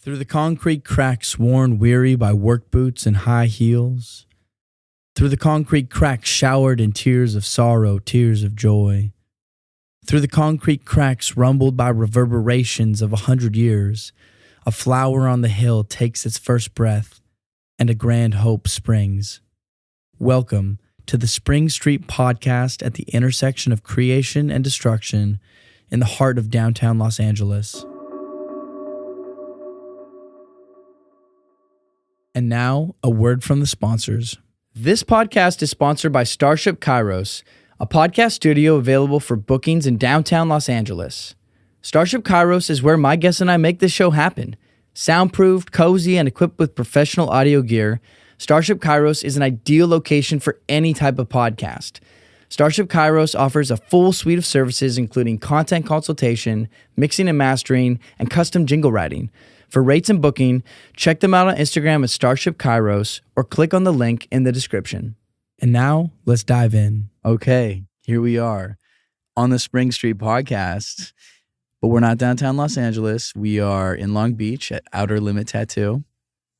Through the concrete cracks worn weary by work boots and high heels. Through the concrete cracks showered in tears of sorrow, tears of joy. Through the concrete cracks rumbled by reverberations of 100 years, a flower on the hill takes its first breath, and a grand hope springs. Welcome to the Spring Street podcast at the intersection of creation and destruction in the heart of downtown Los Angeles. And now, a word from the sponsors. This podcast is sponsored by Starship Kairos, a podcast studio available for bookings in downtown Los Angeles. Starship Kairos is where my guests and I make this show happen. Soundproofed, cozy, and equipped with professional audio gear, Starship Kairos is an ideal location for any type of podcast. Starship Kairos offers a full suite of services including content consultation, mixing and mastering, and custom jingle writing. For rates and booking, check them out on Instagram at Starship Kairos or click on the link in the description. And now, let's dive in. Okay, here we are on the Spring Street podcast, but we're not downtown Los Angeles. We are in Long Beach at Outer Limit Tattoo.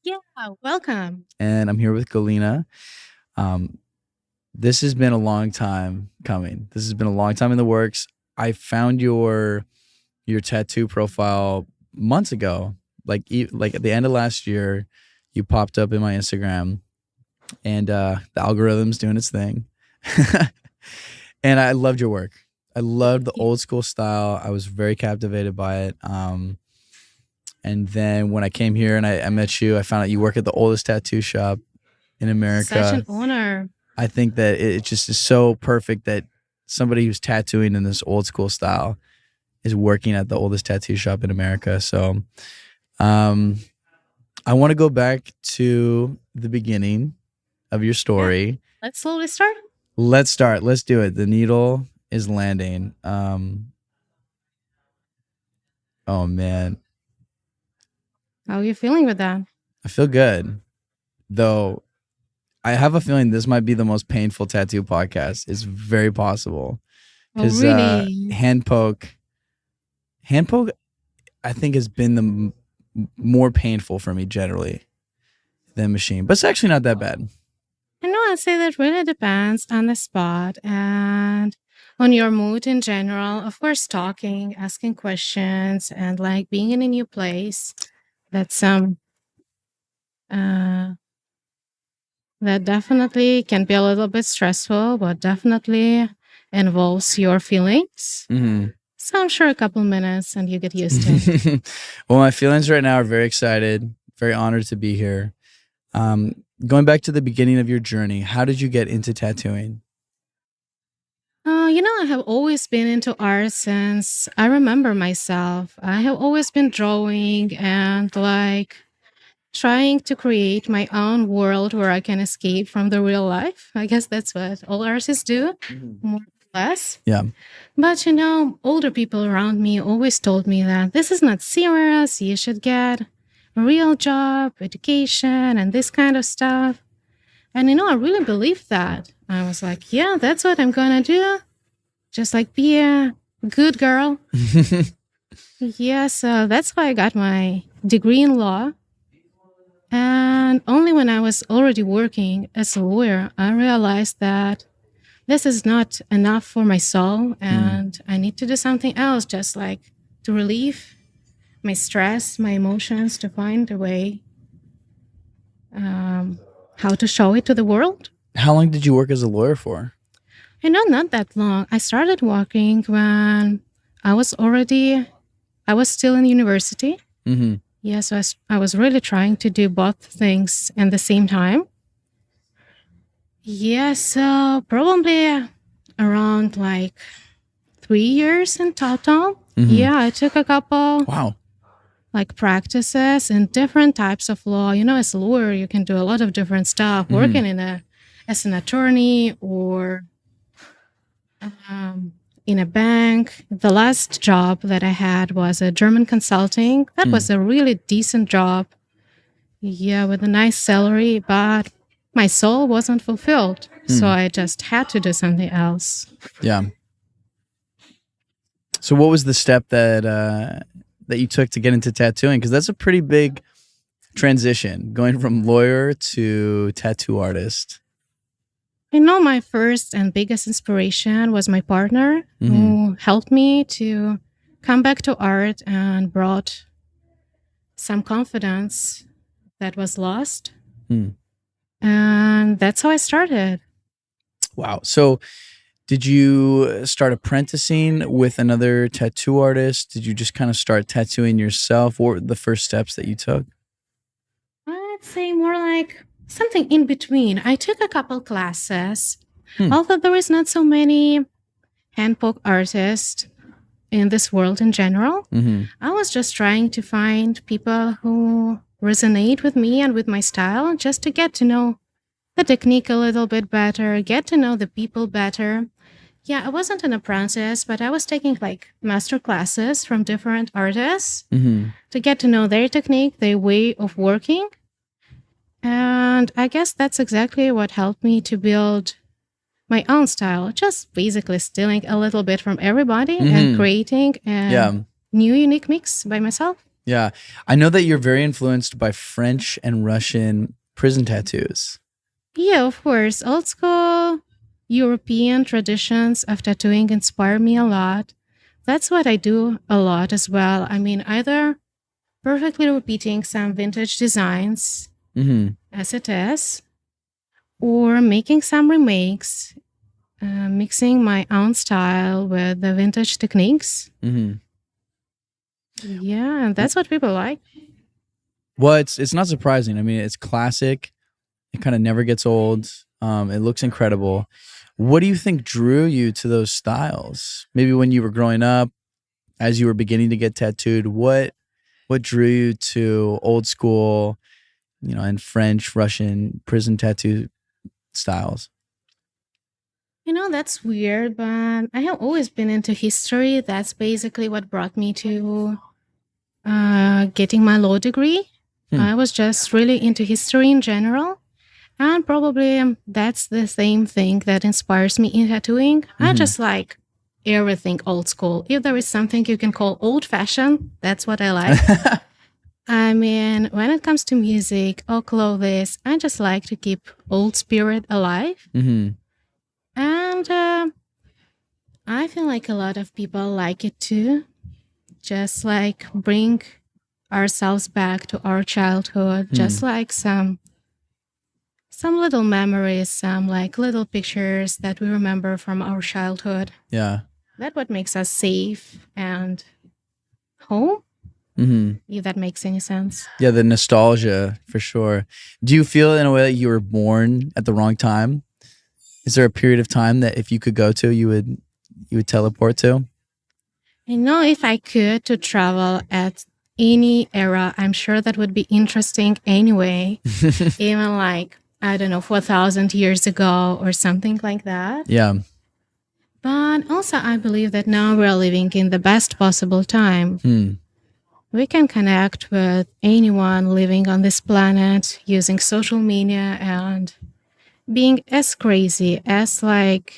Yeah, welcome. And I'm here with Galina. This has been a long time coming. This has been a long time in the works. I found your tattoo profile months ago. Like at the end of last year, you popped up in my Instagram, and the algorithm's doing its thing. And I loved your work. I loved the old school style. I was very captivated by it. And then when I came here and I met you, I found out you work at the oldest tattoo shop in America. Such an honor. I think that it just is so perfect that somebody who's tattooing in this old school style is working at the oldest tattoo shop in America. So I want to go back to the beginning of your story. Yeah. Let's slowly start. Let's start. Let's do it. The needle is landing. Oh man. How are you feeling with that? I feel good. Though I have a feeling this might be the most painful tattoo podcast. It's very possible. Because really? hand poke, I think has been the more painful for me generally than machine, but it's actually not that bad. I know, I'd say that really depends on the spot and on your mood in general. Of course, talking, asking questions, and like being in a new place. That's that definitely can be a little bit stressful, but definitely involves your feelings. Mm-hmm. So I'm sure a couple minutes and you get used to it. Well, my feelings right now are very excited, very honored to be here. Going back to the beginning of your journey, how did you get into tattooing? I have always been into art since I remember myself. I have always been drawing and like trying to create my own world where I can escape from the real life. I guess that's what all artists do, more or less. Yeah. But older people around me always told me that this is not serious. You should get a real job, education, and this kind of stuff. And I really believed that. I was like, yeah, that's what I'm gonna do. Just like be a good girl. Yeah, so that's why I got my degree in law. And only when I was already working as a lawyer, I realized that this is not enough for my soul and I need to do something else, just like to relieve my stress, my emotions, to find a way how to show it to the world. How long did you work as a lawyer for? Not that long. I started working when I was still in university. Mm-hmm. Yeah, so I was really trying to do both things at the same time. Yeah, so probably around like 3 years in total. Mm-hmm. Yeah, I took a couple like practices in different types of law. As a lawyer, you can do a lot of different stuff, working as an attorney or in a bank. The last job that I had was a German consulting. That was a really decent job. Yeah, with a nice salary, but my soul wasn't fulfilled. So I just had to do something else. Yeah. So what was the step that that you took to get into tattooing? Because that's a pretty big transition, going from lawyer to tattoo artist. My first and biggest inspiration was my partner who helped me to come back to art and brought some confidence that was lost. And that's how I started. Wow. So did you start apprenticing with another tattoo artist? Did you just kind of start tattooing yourself? What were the first steps that you took? I'd say more like something in between. I took a couple classes, although there is not so many handpoke artists in this world in general. I was just trying to find people who resonate with me and with my style, just to get to know the technique a little bit better, get to know the people better. Yeah, I wasn't an apprentice, but I was taking like master classes from different artists to get to know their technique, their way of working. And I guess that's exactly what helped me to build my own style, just basically stealing a little bit from everybody and creating a new unique mix by myself. Yeah. I know that you're very influenced by French and Russian prison tattoos. Yeah, of course. Old school European traditions of tattooing inspire me a lot. That's what I do a lot as well. I mean, either perfectly repeating some vintage designs as it is, or making some remakes, mixing my own style with the vintage techniques. Yeah, and that's what people like. Well, it's not surprising. I mean, it's classic. It kind of never gets old. It looks incredible. What do you think drew you to those styles? Maybe when you were growing up, as you were beginning to get tattooed, what drew you to old school, and French, Russian prison tattoo styles? That's weird, but I have always been into history. That's basically what brought me to getting my law degree. I was just really into history in general. And probably that's the same thing that inspires me in tattooing. I just like everything old school. If there is something you can call old fashioned, that's what I like. I mean, when it comes to music or clothes, I just like to keep old spirit alive. And I feel like a lot of people like it too. Just like bring ourselves back to our childhood, just like some little memories, some like little pictures that we remember from our childhood. Yeah. That's what makes us safe and home, if that makes any sense. Yeah, the nostalgia for sure. Do you feel in a way that you were born at the wrong time? Is there a period of time that if you could go to, you would teleport to? If I could to travel at any era, I'm sure that would be interesting anyway. Even like, I don't know, 4,000 years ago or something like that. Yeah. But also I believe that now we're living in the best possible time. We can connect with anyone living on this planet using social media and being as crazy as like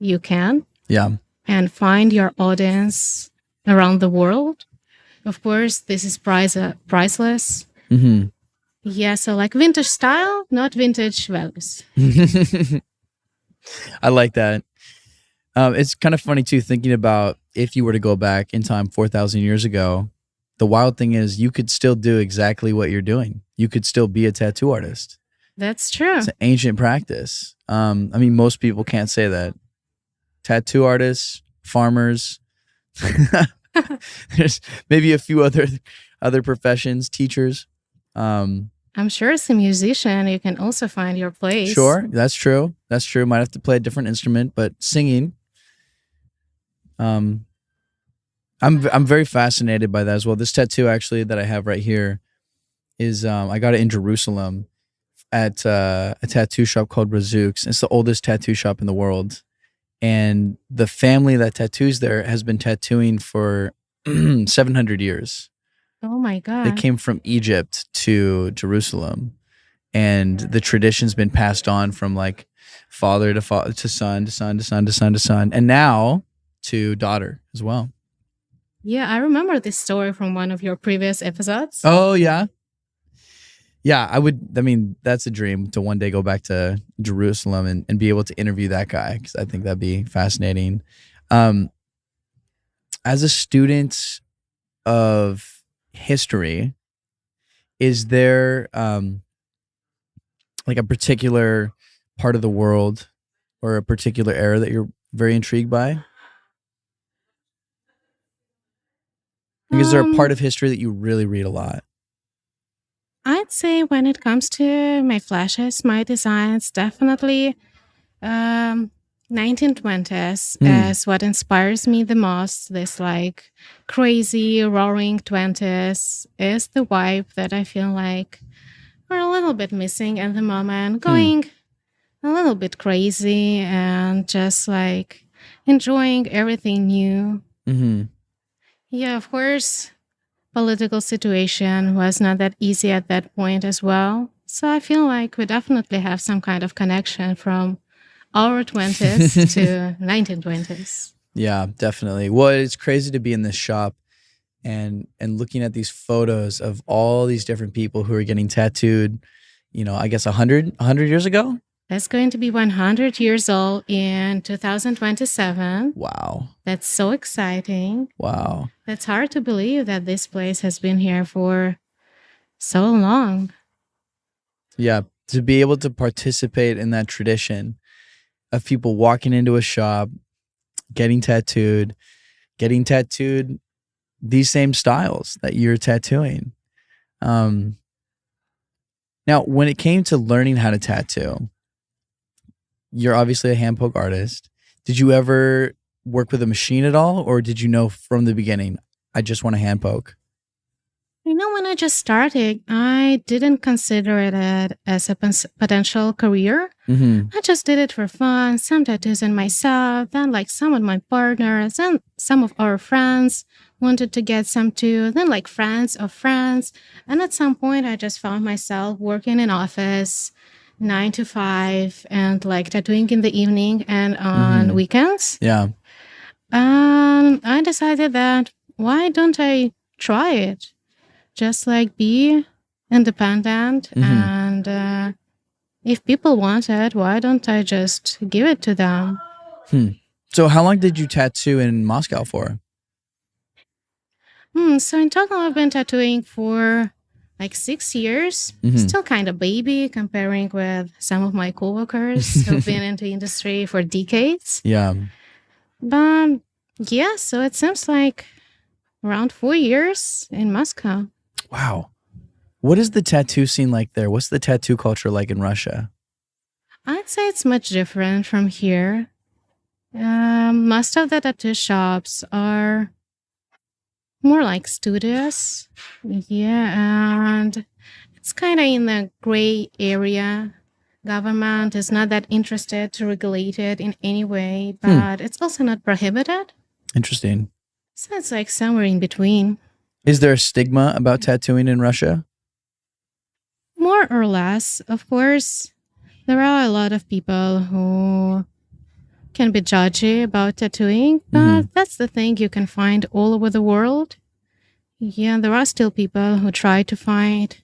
you can. Yeah. And find your audience around the world. Of course, this is priceless. Yeah, so like vintage style, not vintage values. I like that. It's kind of funny too, thinking about if you were to go back in time 4,000 years ago, the wild thing is you could still do exactly what you're doing. You could still be a tattoo artist. That's true. It's an ancient practice. I mean, most people can't say that. Tattoo artists, farmers, there's maybe a few other professions, teachers. I'm sure as a musician, you can also find your place. Sure, that's true. That's true. Might have to play a different instrument, but singing. I'm very fascinated by that as well. This tattoo actually that I have right here is I got it in Jerusalem at a tattoo shop called Razuk's. It's the oldest tattoo shop in the world. And the family that tattoos there has been tattooing for 700 years. Oh my God. They came from Egypt to Jerusalem. And the tradition's been passed on from like father to son to son to son to son to son, and now to daughter as well. Yeah, I remember this story from one of your previous episodes. Oh, yeah. Yeah, I mean, that's a dream to one day go back to Jerusalem and be able to interview that guy because I think that'd be fascinating. Um, as a student of history, is there like a particular part of the world or a particular era that you're very intrigued by? Like, is there a part Um, of history that you really read a lot? I'd say when it comes to my flashes, my designs, definitely um 1920s Hmm. is what inspires me the most. This like crazy roaring 20s is the vibe that I feel like we're a little bit missing at the moment, Hmm. going a little bit crazy and just like enjoying everything new. Hmm. Yeah, of course, political situation was not that easy at that point as well. So I feel like we definitely have some kind of connection from our 20s to 1920s. Yeah, definitely. Well, it's crazy to be in this shop and looking at these photos of all these different people who are getting tattooed, I guess 100 years ago. That's going to be 100 years old in 2027. Wow. That's so exciting. Wow. That's hard to believe that this place has been here for so long. Yeah, to be able to participate in that tradition of people walking into a shop, getting tattooed these same styles that you're tattooing. Um Now, when it came to learning how to tattoo, you're obviously a hand poke artist. Did you ever work with a machine at all, or did you know from the beginning, I just want to hand poke? When I just started, I didn't consider it as a potential career. Mm-hmm. I just did it for fun, some tattoos on myself, then like some on my partners, and some of our friends wanted to get some too, then like friends of friends. And at some point, I just found myself working in office 9 to 5 and like tattooing in the evening and on Mm-hmm. weekends. Yeah. I decided that why don't I try it? Just like be independent Mm-hmm. and if people want it, why don't I just give it to them? Hmm. So how long did you tattoo in Moscow for? So in total, I've been tattooing for like 6 years. Mm-hmm. Still kind of baby comparing with some of my coworkers who've been into industry for decades. Yeah. But yeah, so it seems like around 4 years in Moscow. Wow. What is the tattoo scene like there? What's the tattoo culture like in Russia? I'd say it's much different from here. Most of the tattoo shops are more like studios. Yeah, and it's kind of in the gray area. Government is not that interested to regulate it in any way, but it's also not prohibited. Interesting. So it's like somewhere in between. Is there a stigma about tattooing in Russia? More or less, of course, there are a lot of people who can be judgy about tattooing, but that's the thing you can find all over the world. Yeah, there are still people who try to find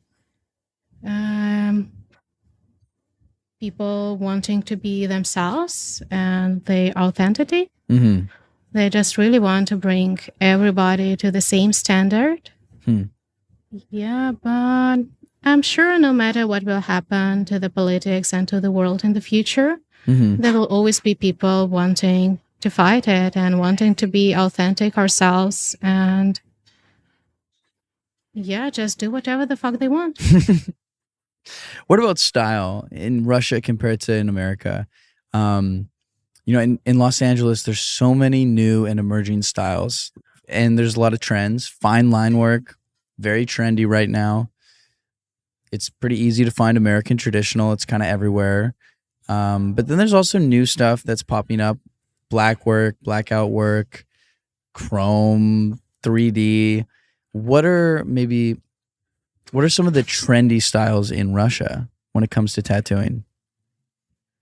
people wanting to be themselves and their authenticity. Mm-hmm. They just really want to bring everybody to the same standard. Hmm. Yeah, but I'm sure no matter what will happen to the politics and to the world in the future, there will always be people wanting to fight it and wanting to be authentic ourselves and yeah, just do whatever the fuck they want. What about style in Russia compared to in America? In Los Angeles, there's so many new and emerging styles, and there's a lot of trends. Fine line work, very trendy right now. It's pretty easy to find American traditional. It's kind of everywhere. But then there's also new stuff that's popping up: black work, blackout work, chrome, 3D. What are some of the trendy styles in Russia when it comes to tattooing?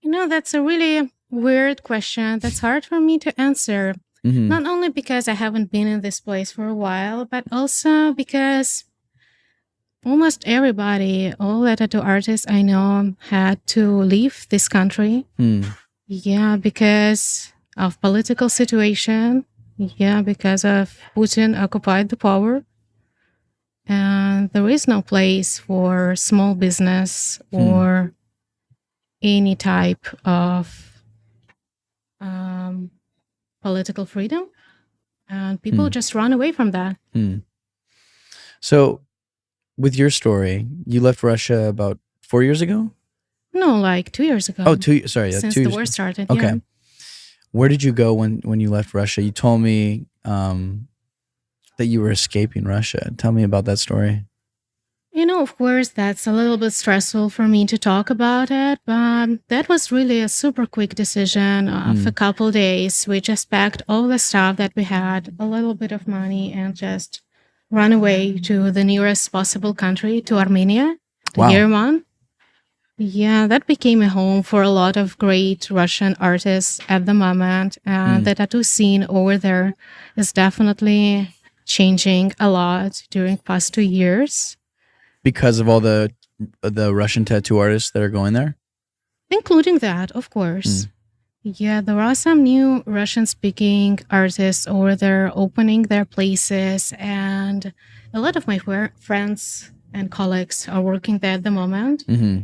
That's a really weird question that's hard for me to answer. Hmm. Not only because I haven't been in this place for a while, but also because almost everybody, all the tattoo artists I know, had to leave this country. Hmm. Yeah, because of political situation. Yeah, because of Putin occupied the power. And there is no place for small business Hmm. or any type of um, political freedom. And people Hmm. just run away from that. Hmm. So, with your story, you left Russia about 4 years ago. No, like 2 years Oh, ago, sorry, yeah, since two the years war ago. started. Okay. Yeah. Where did you go when you left Russia? You told me that you were escaping Russia. Tell me about that story. Of course, that's a little bit stressful for me to talk about it, but that was really a super quick decision of Hmm. a couple days. We just packed all the stuff that we had, a little bit of money, and just run away to the nearest possible country, to Armenia, to Wow. Yerevan. Yeah, that became a home for a lot of great Russian artists at the moment. And Hmm. the tattoo scene over there is definitely changing a lot during past 2 years. Because of all the Russian tattoo artists that are going there. Including that, of Hmm. course. Yeah, there are some new Russian speaking artists over there opening their places, and a lot of my friends and colleagues are working there at the moment. Hmm.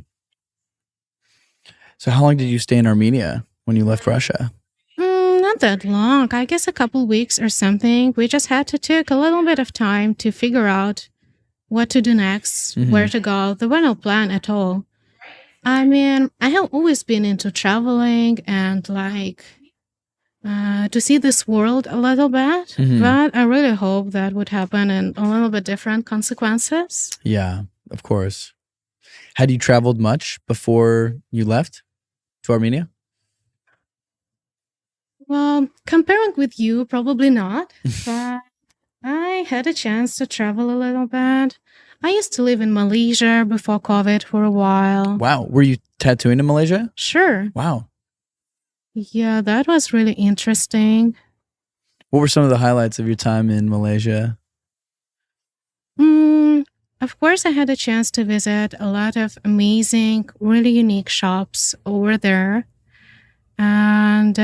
So, how long did you stay in Armenia when you left Russia? Not that long, I guess a couple weeks or something. We just had to take a little bit of time to figure out what to do next, where Hmm. to go. There were no plan at all. I mean, I have always been into traveling and to see this world a little bit, Hmm. but I really hope that would happen in a little bit different consequences. Yeah, of course. Had you traveled much before you left to Armenia? Well, comparing with you, probably not, but I had a chance to travel a little bit. I used to live in Malaysia before COVID for a while. Wow. Were you tattooing in Malaysia? Sure. Wow. Yeah, that was really interesting. What were some of the highlights of your time in Malaysia? Mm, of course, I had a chance to visit a lot of amazing, really unique shops over there. And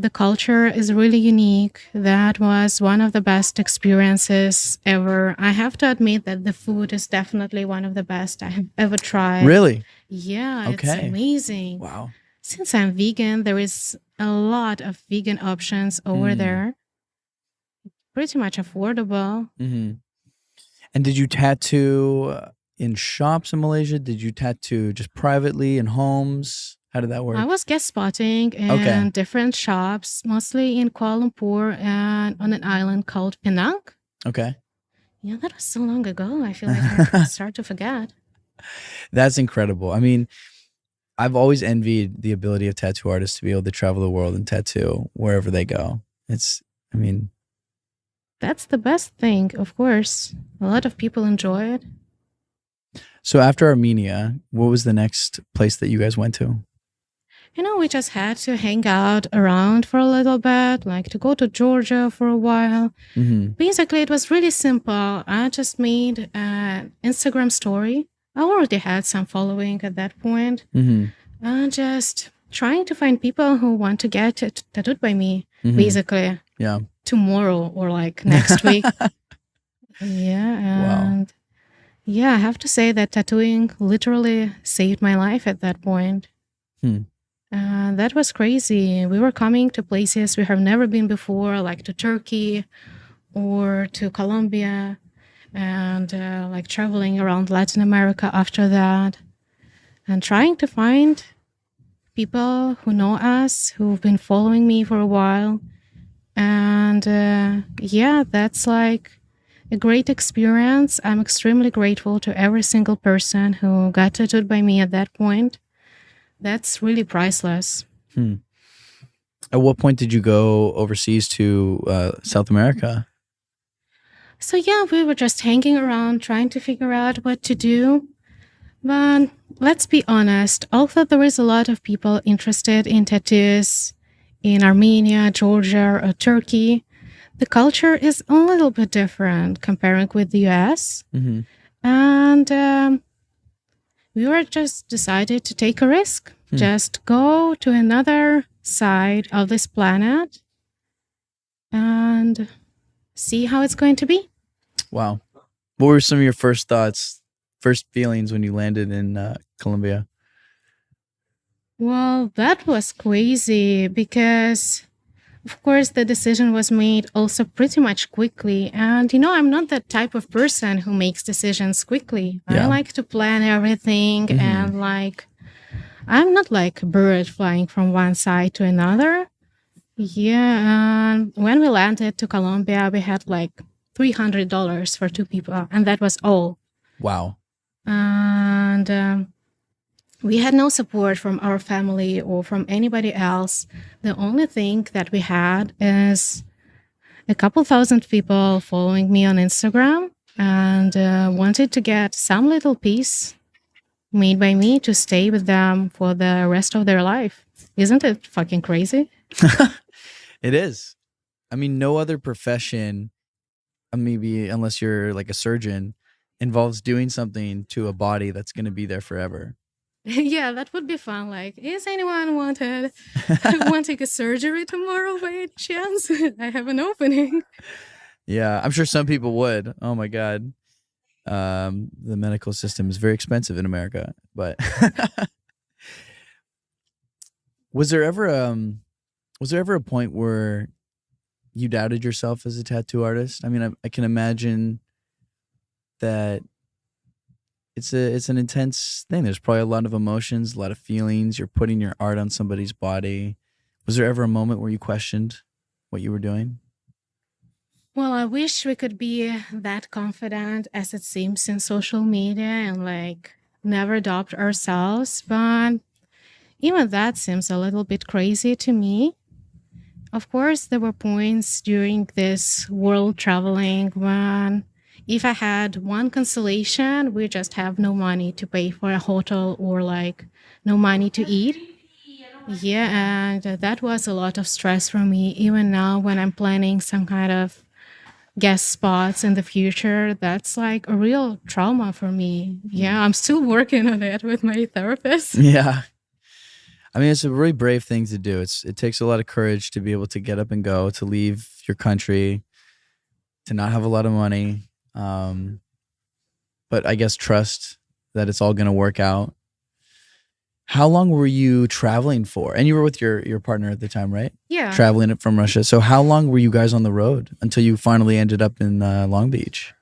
the culture is really unique. That was one of the best experiences ever. I have to admit that the food is definitely one of the best I have ever tried. Really? Yeah, it's Okay. amazing. Wow. Since I'm vegan, there is a lot of vegan options over Mm. there. Pretty much affordable. Hmm. And did you tattoo in shops in Malaysia? Did you tattoo just privately in homes? How did that I work? was guest spotting Okay. in different shops, mostly in Kuala Lumpur and on an island called Penang. Okay. Yeah, that was so long ago. I feel like I start to forget. That's incredible. I mean, I've always envied the ability of tattoo artists to be able to travel the world and tattoo wherever they go. I mean, That's the best thing, of course. A lot of people enjoy it. so after Armenia, what was the next place that you guys went to? We just had to hang out around for a little bit, like to go to Georgia for a while. Hmm. Basically, it was really simple. I just made an Instagram story. I already had some following at that point. Hmm. Just trying to find people who want to get tattooed by me, Hmm. basically, Yeah. tomorrow or like next week. Yeah. Wow. And yeah, I have to say that tattooing literally saved my life at that point. Hmm. That was crazy. We were coming to places we have never been before, like to Turkey or to Colombia, and like traveling around Latin America after that, and trying to find people who know us, who've been following me for a while. And yeah, that's like a great experience. I'm extremely grateful to every single person who got tattooed by me at that point. That's really priceless. Hmm. At what point did you go overseas to South America? So yeah, we were just hanging around trying to figure out what to do. But let's be honest, although there is a lot of people interested in tattoos in Armenia, Georgia, or Turkey, the culture is a little bit different comparing with the US. Mm-hmm. And we were just decided to take a risk, Hmm. just go to another side of this planet and see how it's going to be. Wow. What were some of your first thoughts, first feelings when you landed in Colombia? Well, that was crazy because, of course, the decision was made also pretty much quickly. And, I'm not that type of person who makes decisions quickly. I Yeah. like to plan everything Mhm. and, I'm not like a bird flying from one side to another. Yeah. And when we landed to Colombia, we had like $300 for two people, and that was all. Wow. And we had no support from our family or from anybody else. The only thing that we had is a couple thousand people following me on Instagram and wanted to get some little piece made by me to stay with them for the rest of their life. Isn't it fucking crazy? It is. I mean, no other profession, maybe unless you're like a surgeon, involves doing something to a body that's going to be there forever. Yeah, that would be fun. Like, is anyone wanting a surgery tomorrow by any chance? I have an opening. Yeah, I'm sure some people would. Oh my God. The medical system is very expensive in America, but was there ever a point where you doubted yourself as a tattoo artist? I mean, I can imagine that it's an intense thing. There's probably a lot of emotions, a lot of feelings. You're putting your art on somebody's body. Was there ever a moment where you questioned what you were doing? Well, I wish we could be that confident as it seems in social media and never doubt ourselves, but even that seems a little bit crazy to me. Of course, there were points during this world traveling when if I had one consolation, we just have no money to pay for a hotel or no money to eat. Yeah, and that was a lot of stress for me. Even now, when I'm planning some kind of guest spots in the future, that's like a real trauma for me. Yeah, I'm still working on it with my therapist. Yeah. I mean, it's a really brave thing to do. It takes a lot of courage to be able to get up and go, to leave your country, to not have a lot of money. But I guess trust that it's all going to work out. How long were you traveling for? And you were with your partner at the time, right? Yeah. Traveling from Russia. So how long were you guys on the road until you finally ended up in Long Beach?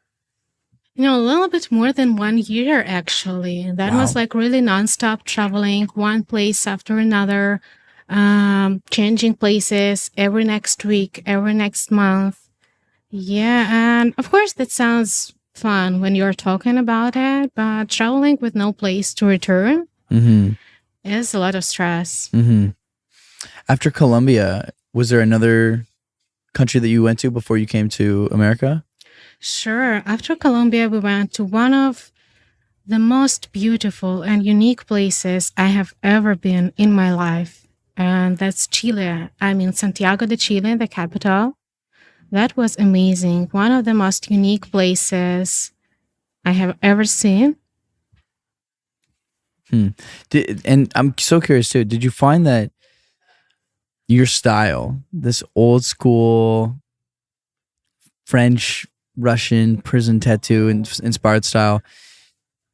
A little bit more than 1 year, actually. That was Wow. really nonstop traveling, one place after another, changing places every next week, every next month. Yeah, and of course, that sounds fun when you're talking about it, but traveling with no place to return Mm-hmm. is a lot of stress. Mm-hmm. After Colombia, was there another country that you went to before you came to America? Sure. After Colombia, we went to one of the most beautiful and unique places I have ever been in my life. And that's Chile. I mean, Santiago de Chile, the capital. That was amazing. One of the most unique places I have ever seen. And I'm so curious too. Did you find that your style, this old school French, Russian prison tattoo inspired style,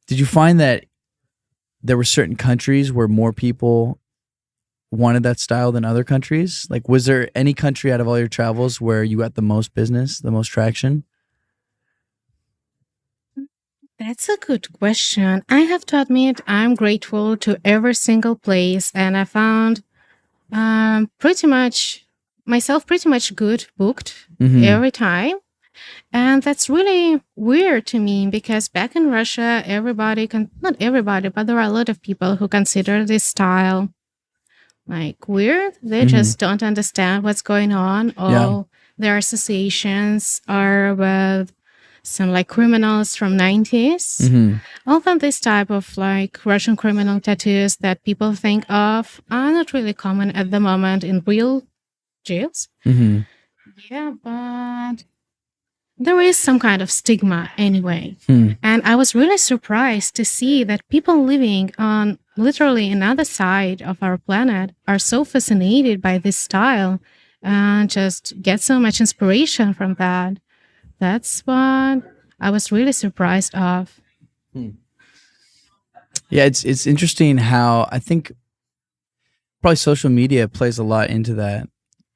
did you find that there were certain countries where more people wanted that style than other countries? Like, was there any country out of all your travels where you got the most business, the most traction? That's a good question. I have to admit, I'm grateful to every single place, and I found pretty much myself pretty much good booked every time. And that's really weird to me because back in Russia, not everybody, but there are a lot of people who consider this style weird. They just don't understand what's going on. All their associations are with some criminals from 90s. Often this type of Russian criminal tattoos that people think of are not really common at the moment in real jails. Mm-hmm. Yeah, but there is some kind of stigma anyway. Hmm. And I was really surprised to see that people living on literally another side of our planet are so fascinated by this style and just get so much inspiration from that. That's what I was really surprised of. Yeah, it's interesting how I think probably social media plays a lot into that.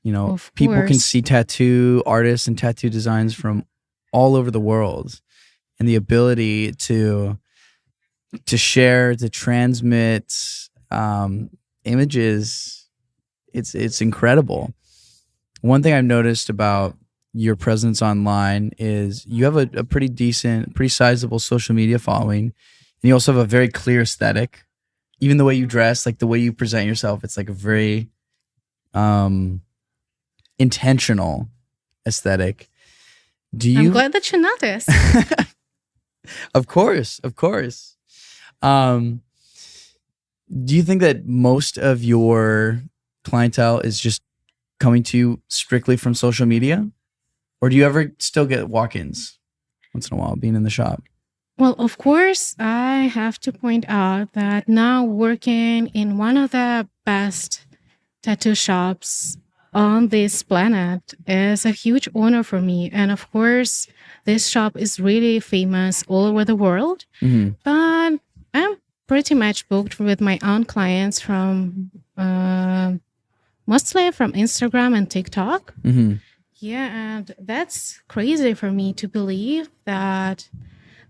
You know, Of people can course. see tattoo artists and tattoo designs from all over the world, and the ability to share, to transmit images, it's incredible. One thing I've noticed about your presence online is you have a pretty decent, pretty sizable social media following, and you also have a very clear aesthetic. Even the way you dress, like the way you present yourself, it's like a very um intentional aesthetic. Do I'm you? glad that you noticed. Of course, of course. Um, do you think that most of your clientele is just coming to you strictly from social media, or do you ever still get walk-ins once in a while being in the shop? Well, of course, I have to point out that now working in one of the best tattoo shops on this planet is a huge honor for me. And of course, this shop is really famous all over the world. Mm-hmm. But I'm pretty much booked with my own clients from mostly from Instagram and TikTok. Mm-hmm. Yeah, and that's crazy for me to believe that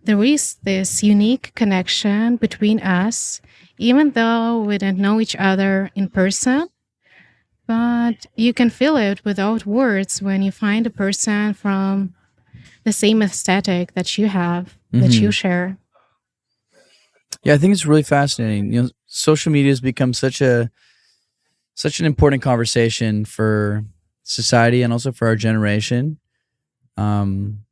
there is this unique connection between us, even though we don't know each other in person. But you can feel it without words when you find a person from the same aesthetic that you have, that Mm-hmm. you share. Yeah, I think it's really fascinating. You know, social media has become such an important conversation for society and also for our generation. Um,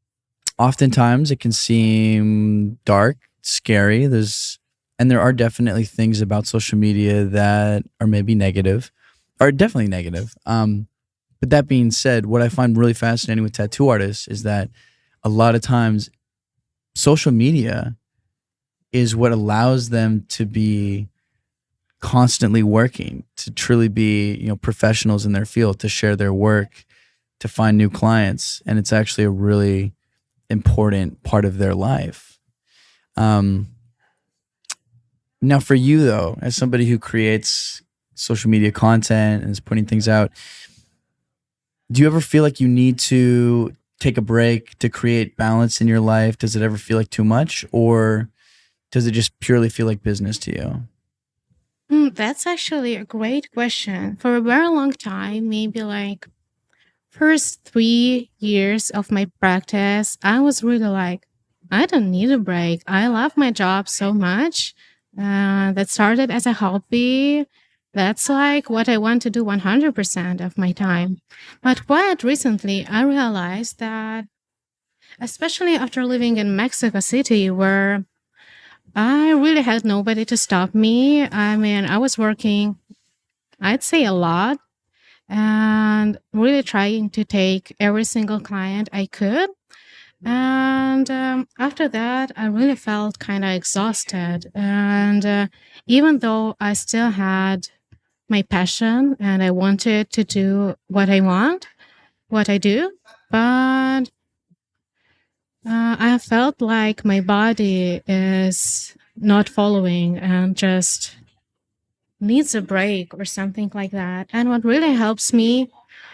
Oftentimes it can seem dark, scary. There are definitely things about social media that are maybe negative, are definitely negative. But that being said, what I find really fascinating with tattoo artists is that a lot of times social media is what allows them to be constantly working, to truly be, you know, professionals in their field, to share their work, to find new clients, and it's actually a really important part of their life. Um, Now, for you though, as somebody who creates social media content and is putting things out, do you ever feel like you need to take a break to create balance in your life? Does it ever feel like too much, or does it just purely feel like business to you? That's actually a great question. For a very long time, maybe like first 3 years of my practice, I was really like, I don't need a break. I love my job so much. That started as a hobby. That's like what I want to do 100% of my time. But quite recently, I realized that, especially after living in Mexico City, where I really had nobody to stop me. I mean, I was working, I'd say a lot, and really trying to take every single client I could. And after that, I really felt kind of exhausted. And even though I still had my passion and I wanted to do what I want, what I do, but I felt like my body is not following and just needs a break or something like that. And what really helps me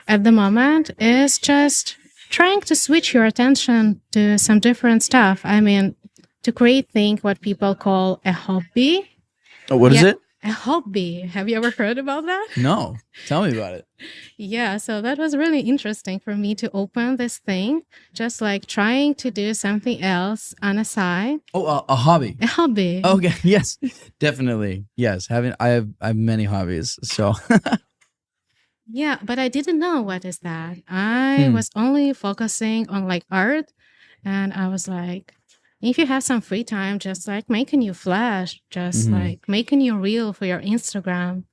at the moment is just trying to switch your attention to some different stuff. I mean, to create thing what people call a hobby. Oh, what is Yeah, it? a hobby. Have you ever heard about that? No, tell me about it. Yeah, so that was really interesting for me to open this thing, just like trying to do something else on a side. Oh, a hobby. A hobby. Okay, yes, definitely, yes. Having I have many hobbies, so Yeah, but I didn't know what is that. I hmm. was only focusing on like art, and I was like, if you have some free time, just like make a new flash, just Hmm. like make a new reel for your Instagram.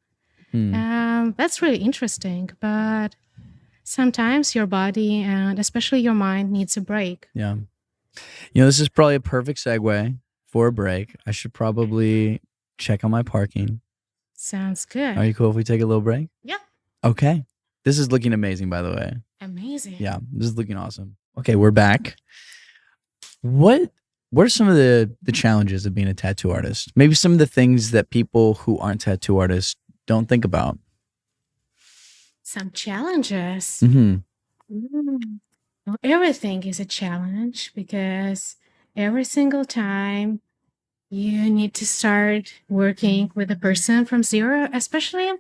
Hmm. That's really interesting. But sometimes your body and especially your mind needs a break. Yeah. This is probably a perfect segue for a break. I should probably check on my parking. Sounds Are good. you cool if we take a little break? Yeah. Okay. This is looking amazing, by the way. Amazing. Yeah, this is looking awesome. Okay, we're back. What are some of the challenges of being a tattoo artist? Maybe some of the things that people who aren't tattoo artists don't think about. Some challenges. Mm-hmm. Well, everything is a challenge because every single time you need to start working with a person from zero, especially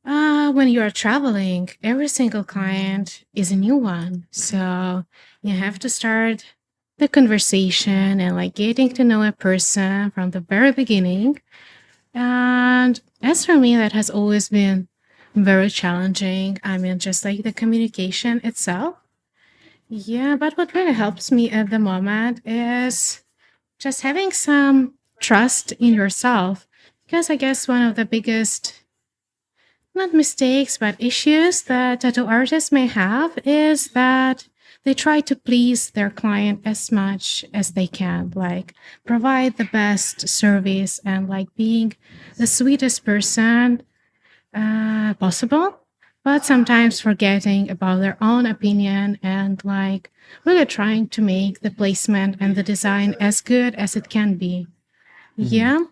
when you are traveling, every single client is a new one. So you have to start the conversation and like getting to know a person from the very beginning. And as for me, that has always been very challenging. I mean, just like the communication itself. Yeah, but what really helps me at the moment is just having some trust in yourself. Because I guess one of the biggest, not mistakes, but issues that tattoo artists may have is that they try to please their client as much as they can, like provide the best service and like being the sweetest person possible, but sometimes forgetting about their own opinion and like really trying to make the placement and the design as good as it can be. Yeah.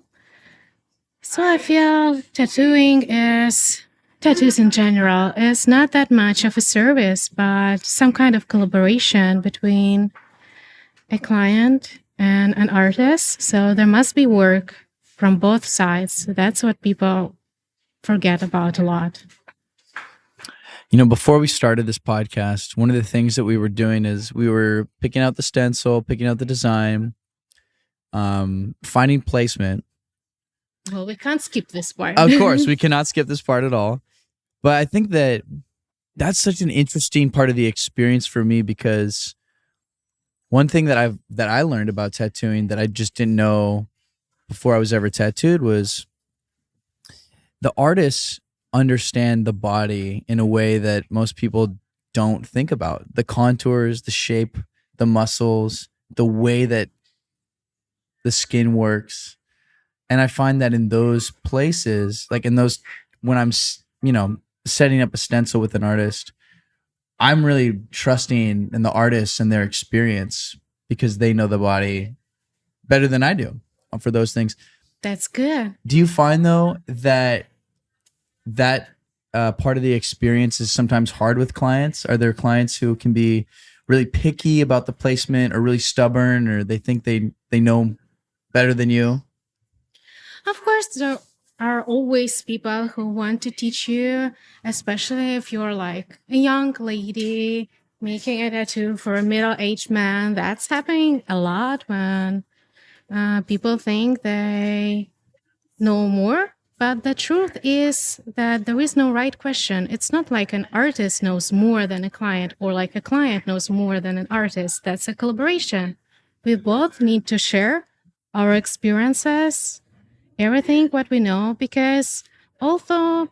So I feel tattoos in general is not that much of a service, but some kind of collaboration between a client and an artist. So there must be work from both sides. That's what people forget about a lot. Before we started this podcast, one of the things that we were doing is we were picking out the stencil, picking out the design, finding placement. Well, we can't skip this part. Of course, we cannot skip this part at all. But I think that that's such an interesting part of the experience for me, because one thing that I learned about tattooing that I just didn't know before I was ever tattooed was the artists understand the body in a way that most people don't think about. The contours, the shape, the muscles, the way that the skin works. And I find that in those places, like in those, when I'm, setting up a stencil with an artist, I'm really trusting in the artists and their experience because they know the body better than I do for those things. That's good. Do you find though that part of the experience is sometimes hard with clients? Are there clients who can be really picky about the placement or really stubborn, or they think they know better than you? Of course, there are always people who want to teach you, especially if you're like a young lady making a tattoo for a middle-aged man. That's happening a lot when people think they know more. But the truth is that there is no right question. It's not like an artist knows more than a client or like a client knows more than an artist. That's a collaboration. We both need to share our experiences, everything what we know, because although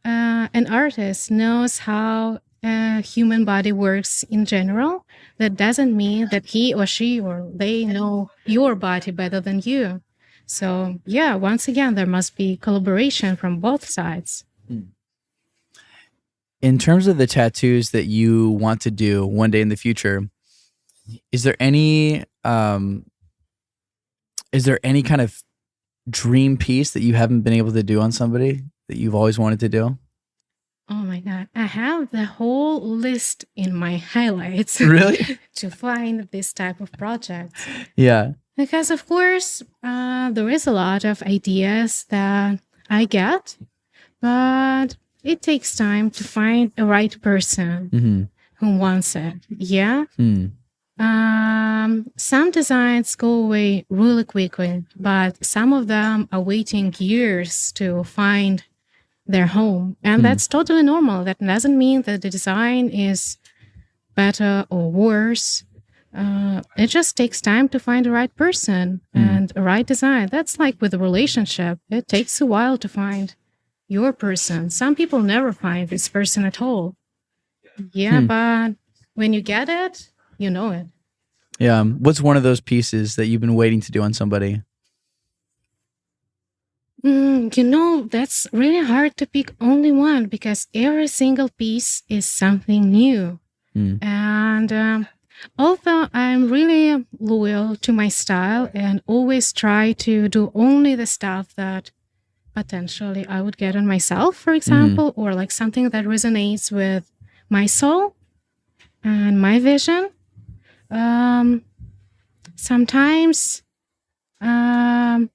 an artist knows how a human body works in general, that doesn't mean that he or she or they know your body better than you. So yeah, once again, there must be collaboration from both sides. In terms of the tattoos that you want to do one day in the future, is there any kind of dream piece that you haven't been able to do on somebody that you've always wanted to do? Oh my God. I have the whole list in my highlights. Really? To find this type of projects. Yeah. Because of course, there is a lot of ideas that I get, but it takes time to find a right person who wants it. Yeah. Some designs go away really quickly, but some of them are waiting years to find their home. And that's totally normal. That doesn't mean that the design is better or worse. It just takes time to find the right person and a right design. That's like with a relationship. It takes a while to find your person. Some people never find this person at all. Yeah, Hmm. but when you get it, you know it. Yeah. What's one of those pieces that you've been waiting to do on somebody? That's really hard to pick only one because every single piece is something new. Hmm. And although I'm really loyal to my style and always try to do only the stuff that potentially I would get on myself, for Mhm. example, or like something that resonates with my soul and my vision. Um, sometimes um,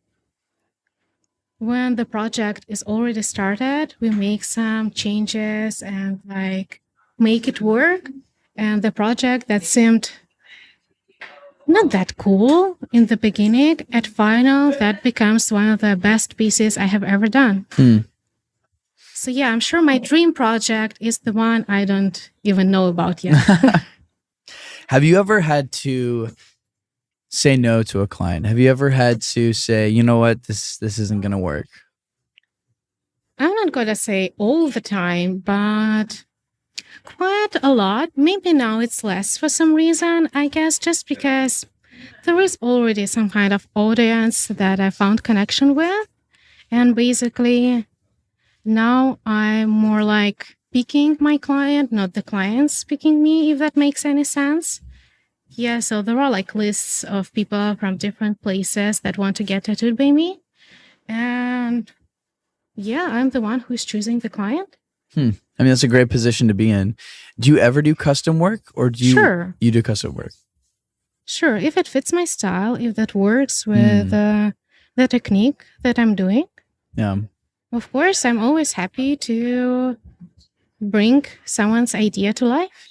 when the project is already started, we make some changes and like make it work. And the project that seemed not that cool in the beginning, at final, that becomes one of the best pieces I have ever done. Hmm. So yeah, I'm sure my dream project is the one I don't even know about yet. Have you ever had to say no to a client? Have you ever had to say, you know what, this isn't gonna work? I'm not gonna say all the time, but quite a lot. Maybe now it's less for some reason, I guess, just because there is already some kind of audience that I found connection with. And basically, now I'm more like picking my client, not the clients picking me, if that makes any sense. Yeah, so there are like lists of people from different places that want to get tattooed by me. And yeah, I'm the one who's choosing the client. I mean, that's a great position to be in. Do you ever do custom work, or do Sure, you do custom work? sure. If it fits my style, if that works with Hmm. the technique that I'm doing, Yeah. of course, I'm always happy to bring someone's idea to life.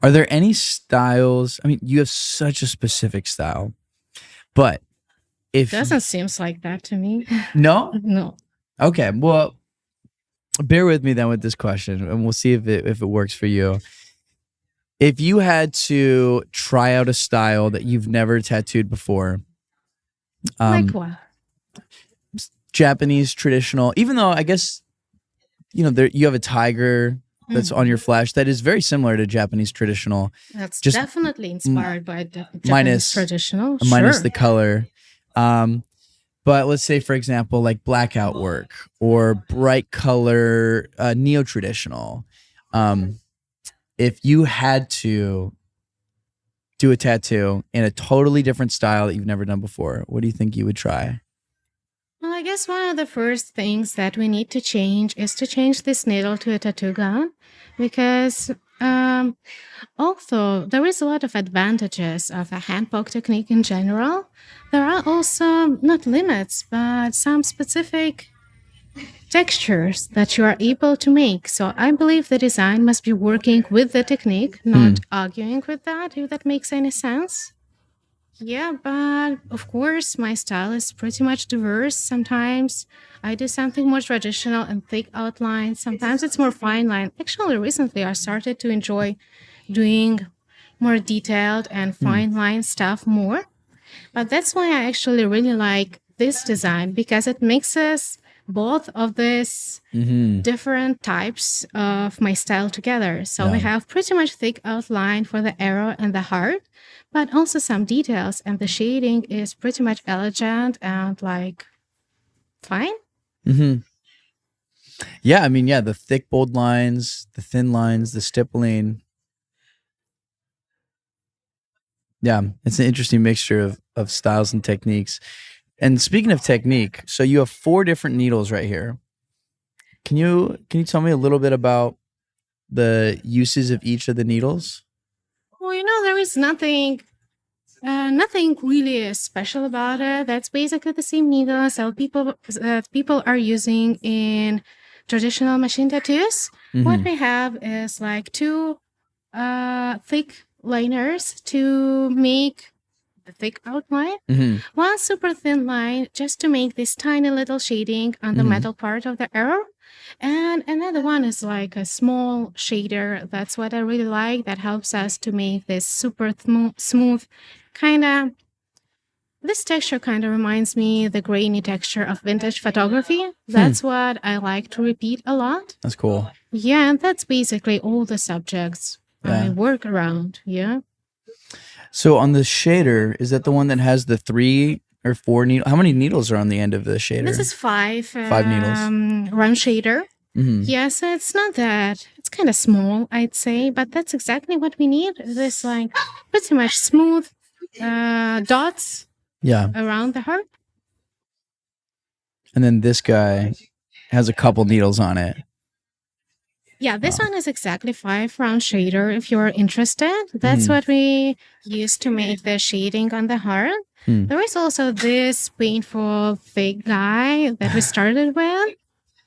Are there any styles? I mean, you have such a specific style, but if Doesn't seems like that to me. no, No. okay. Well, bear with me then with this question, and we'll see if it works for you. If you had to try out a style that you've never tattooed before, Like um, what? Japanese traditional, even though I guess there you have a tiger that's on your Mhm. flash that is very similar to Japanese traditional, That's just definitely m- inspired by the Japanese minus traditional. minus the Sure. color. Um, but let's say, for example, like blackout work or bright color neo traditional. Um, if you had to do a tattoo in a totally different style that you've never done before, what do you think you would try? Well, I guess one of the first things that we need to change is to change this needle to a tattoo gun because although there is a lot of advantages of a hand poke technique in general, there are also not limits, but some specific textures that you are able to make. So I believe the design must be working with the technique, Hmm. not arguing with that, if that makes any sense. Yeah, but of course, my style is pretty much diverse. Sometimes I do something more traditional and thick outline. Sometimes it's more fine line. Actually, recently I started to enjoy doing more detailed and Hmm. fine line stuff more. But that's why I actually really like this design because it mixes both of these Mm-hmm. different types of my style together. So we Yeah. have pretty much thick outline for the arrow and the heart, but also some details, and the shading is pretty much elegant and like fine. Mm-hmm. Yeah. I mean, yeah, the thick, bold lines, the thin lines, the stippling. Yeah, it's an interesting mixture of styles and techniques. And speaking of technique, so you have four different needles right here. Can you tell me a little bit about the uses of each of the needles? Well, there is nothing really special about it. That's basically the same needles that people are using in traditional machine tattoos. What Mm-hmm. we have is like two thick liners to make the thick outline. Mm-hmm. One super thin line just to make this tiny little shading on the Mm-hmm. metal part of the arrow. And another one is like a small shader. That's what I really like. That helps us to make this super smooth kind of This texture kind of reminds me the grainy texture of vintage photography. That's what I like to repeat a lot. That's cool. Yeah, and that's basically all the subjects I work around. Yeah. So on the shader, is that the one that has the 3 or 4 needles? How many needles are on the end of the shader? This is 5. 5 needles. Round shader. Mm-hmm. Yeah, so it's not that. It's kind of small, I'd say, but that's exactly what we need. This like pretty much smooth dots around the heart. And then this guy has a couple needles on it. Yeah, this one is exactly 5 round shader if you're interested. That's what we use to make the shading on the heart. There is also this painful thick guy that we started with.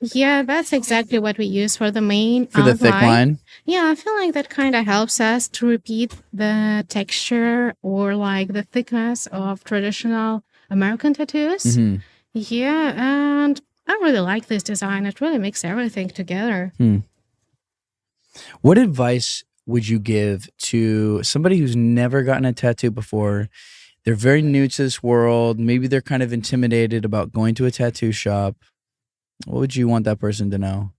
Yeah, that's exactly what we use for the main For the thick line? Yeah, I feel like that kind of helps us to repeat the texture or like the thickness of traditional American tattoos. Yeah, and I really like this design. It really makes everything together. What advice would you give to somebody who's never gotten a tattoo before? They're very new to this world. Maybe they're kind of intimidated about going to a tattoo shop. What would you want that person to know?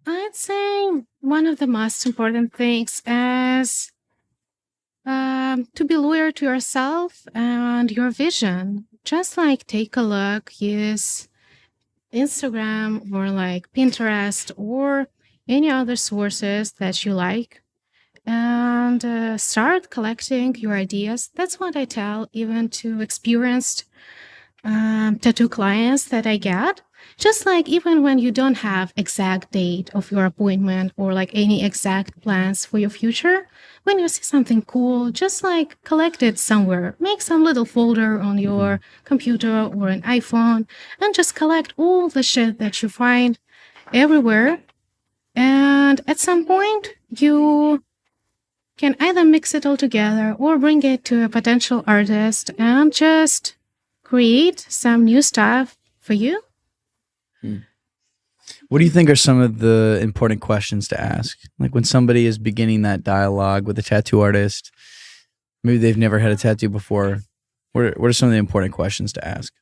I'd say one of the most important things is to be loyal to yourself and your vision. Just like take a look, use Instagram or like Pinterest or any other sources that you like and start collecting your ideas. That's what I tell even to experienced tattoo clients that I get. Just like even when you don't have exact date of your appointment or like any exact plans for your future, when you see something cool, just like collect it somewhere. Make some little folder on your computer or an iPhone and just collect all the shit that you find everywhere. And at some point, you can either mix it all together or bring it to a potential artist and just create some new stuff for you. What do you think are some of the important questions to ask? Like when somebody is beginning that dialogue with a tattoo artist, maybe they've never had a tattoo before. What are some of the important questions to ask?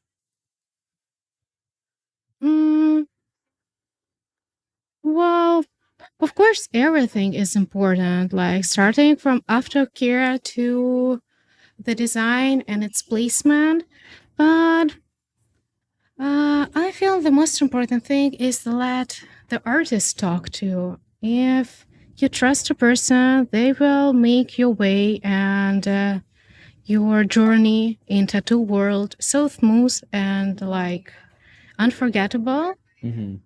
Well, of course, everything is important, like starting from aftercare to the design and its placement. But I feel the most important thing is to let the artist talk to. If you trust a person, they will make your way and your journey in tattoo world so smooth and like unforgettable.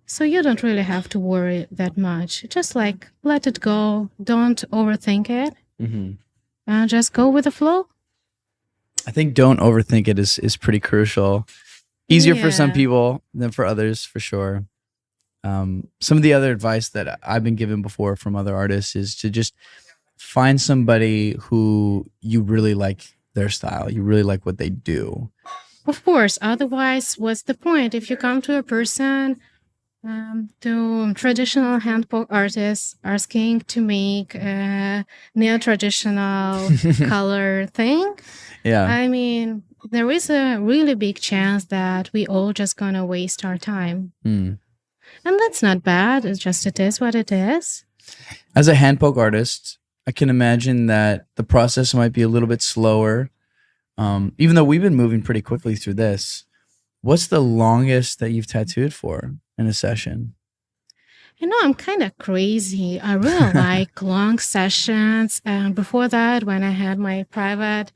So you don't really have to worry that much. Just like let it go. Don't overthink it. And just go with the flow. I think don't overthink it is pretty crucial. Easier for some people than for others, for sure. Some of the other advice that I've been given before from other artists is to just find somebody who you really like their style. You really like what they do. Of course. Otherwise, what's the point? If you come to a person, to traditional handpoke artists asking to make a neo-traditional color thing, I mean, there is a really big chance that we all just gonna waste our time. And that's not bad. It's just it is what it is. As a handpoke artist, I can imagine that the process might be a little bit slower. Even though we've been moving pretty quickly through this, what's the longest that you've tattooed for in a session? You know, I'm kind of crazy. I really like long sessions. And before that, when I had my private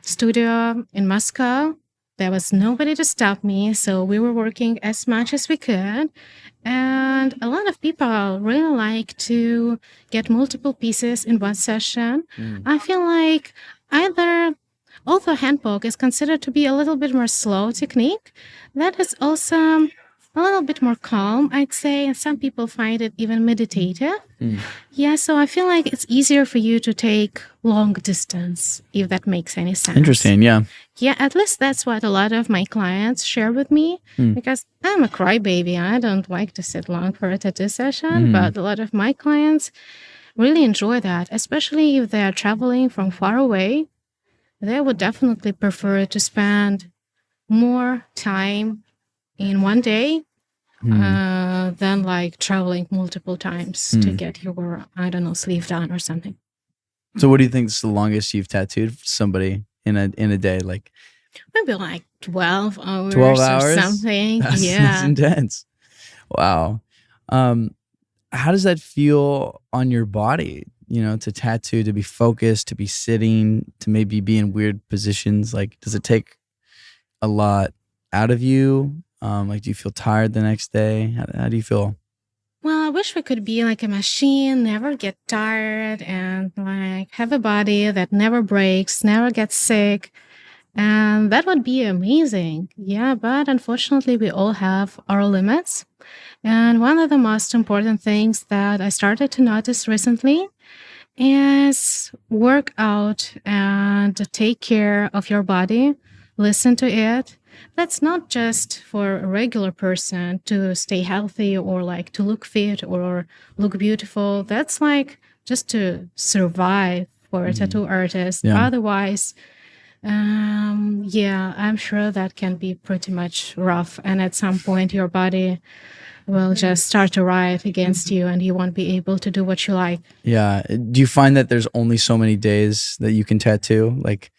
studio in Moscow, there was nobody to stop me. So we were working as much as we could. And a lot of people really like to get multiple pieces in one session. I feel like although handpoke is considered to be a little bit more slow technique, that is also a little bit more calm, I'd say. And some people find it even meditative. Yeah, so I feel like it's easier for you to take long distance, if that makes any sense. Interesting, yeah. Yeah, at least that's what a lot of my clients share with me because I'm a crybaby. I don't like to sit long for a tattoo session, but a lot of my clients really enjoy that, especially if they're traveling from far away. They would definitely prefer to spend more time in one day Hmm. than like traveling multiple times to get your, I don't know, sleeve done or something. So what do you think is the longest you've tattooed somebody in a day? Like Maybe like 12 12 hours or hours? something. That's Yeah. intense. Wow. Um, how does that feel on your body? You know, to tattoo, to be focused, to be sitting, to maybe be in weird positions. Like, does it take a lot out of you? Like, do you feel tired the next day? How do you feel? Well, I wish we could be like a machine, never get tired, and like have a body that never breaks, never gets sick. And that would be amazing. Yeah, but unfortunately, we all have our limits. And one of the most important things that I started to notice recently is work out and take care of your body, listen to it. That's not just for a regular person to stay healthy or like to look fit or look beautiful. That's like just to survive for a tattoo artist. Yeah. Otherwise, yeah, I'm sure that can be pretty much rough. And at some point, your body will just start to riot against you and you won't be able to do what you like. Yeah. Do you find that there's only so many days that you can tattoo? Like,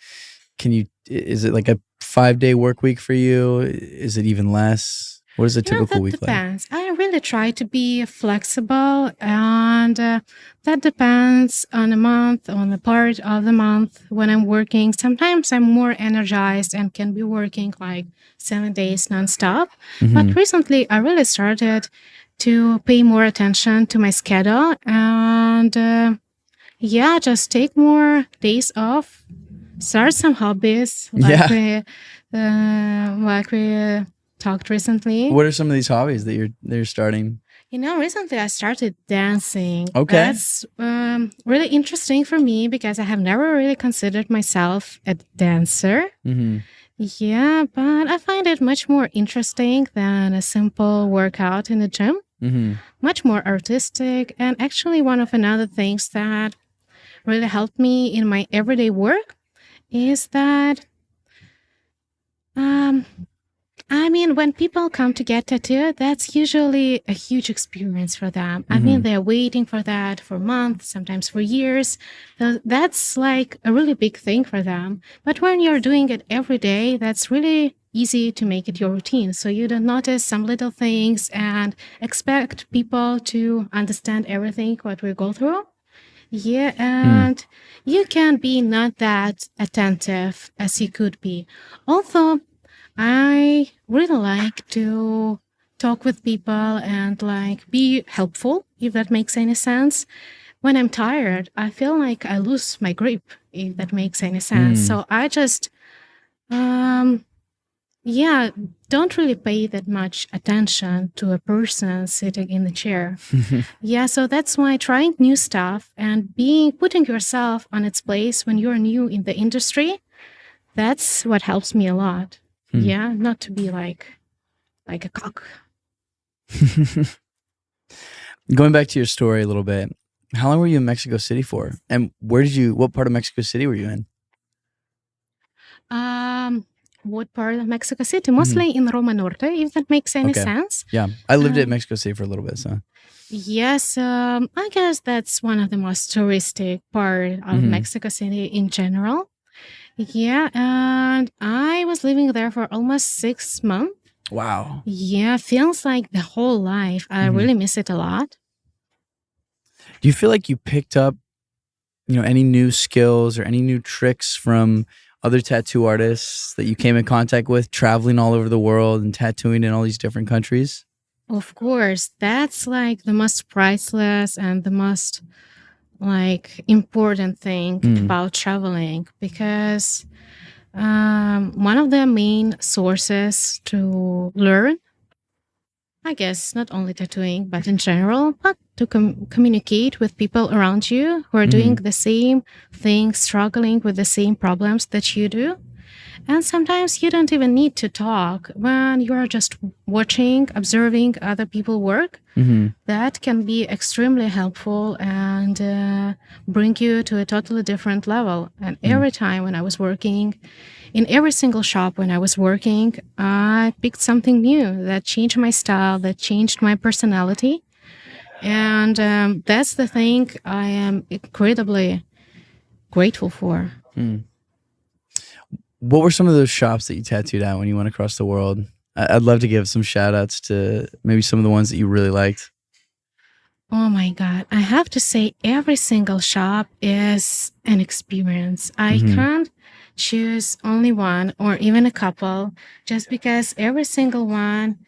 is it like a 5-day work week for you? Is it even less? What is a typical That week like? depends. I really try to be flexible, and that depends on a month, on the part of the month when I'm working. Sometimes I'm more energized and can be working like 7 days nonstop. But recently, I really started to pay more attention to my schedule and yeah, just take more days off, start some hobbies like we talked recently. What are some of these hobbies that you're starting? Recently I started dancing. Okay. That's really interesting for me because I have never really considered myself a dancer. Yeah, but I find it much more interesting than a simple workout in the gym. Much more artistic, and actually one of another things that really helped me in my everyday work is that when people come to get tattooed, that's usually a huge experience for them. They're waiting for that for months, sometimes for years. That's like a really big thing for them. But when you're doing it every day, that's really easy to make it your routine. So you don't notice some little things and expect people to understand everything what we go through. Yeah, and you can be not that attentive as you could be. Although I really like to talk with people and like be helpful, if that makes any sense. When I'm tired, I feel like I lose my grip, if that makes any sense. So I just, yeah, don't really pay that much attention to a person sitting in the chair. Yeah, so that's why trying new stuff and putting yourself on its place when you're new in the industry, that's what helps me a lot. Yeah, not to be like a cock. Going back to your story a little bit, how long were you in Mexico City for? And what part of Mexico City were you in? What part of Mexico City? Mostly in Roma Norte, if that makes any sense. Yeah, I lived in Mexico City for a little bit, so. Yes, I guess that's one of the most touristic part of Mexico City in general. Yeah, and I was living there for almost 6 months. Wow. Yeah, feels like the whole life. I really miss it a lot. Do you feel like you picked up, any new skills or any new tricks from other tattoo artists that you came in contact with traveling all over the world and tattooing in all these different countries? Of course, that's like the most priceless and the most like important thing about traveling, because one of the main sources to learn, I guess, not only tattooing, but in general, but to communicate with people around you who are doing the same thing, struggling with the same problems that you do. And sometimes you don't even need to talk when you are just watching, observing other people work. That can be extremely helpful and bring you to a totally different level. And every time when I was working, in every single shop when I was working, I picked something new that changed my style, that changed my personality. And that's the thing I am incredibly grateful for. What were some of those shops that you tattooed at when you went across the world? I'd love to give some shout outs to maybe some of the ones that you really liked. Oh my God. I have to say, every single shop is an experience. I can't choose only one or even a couple just because every single one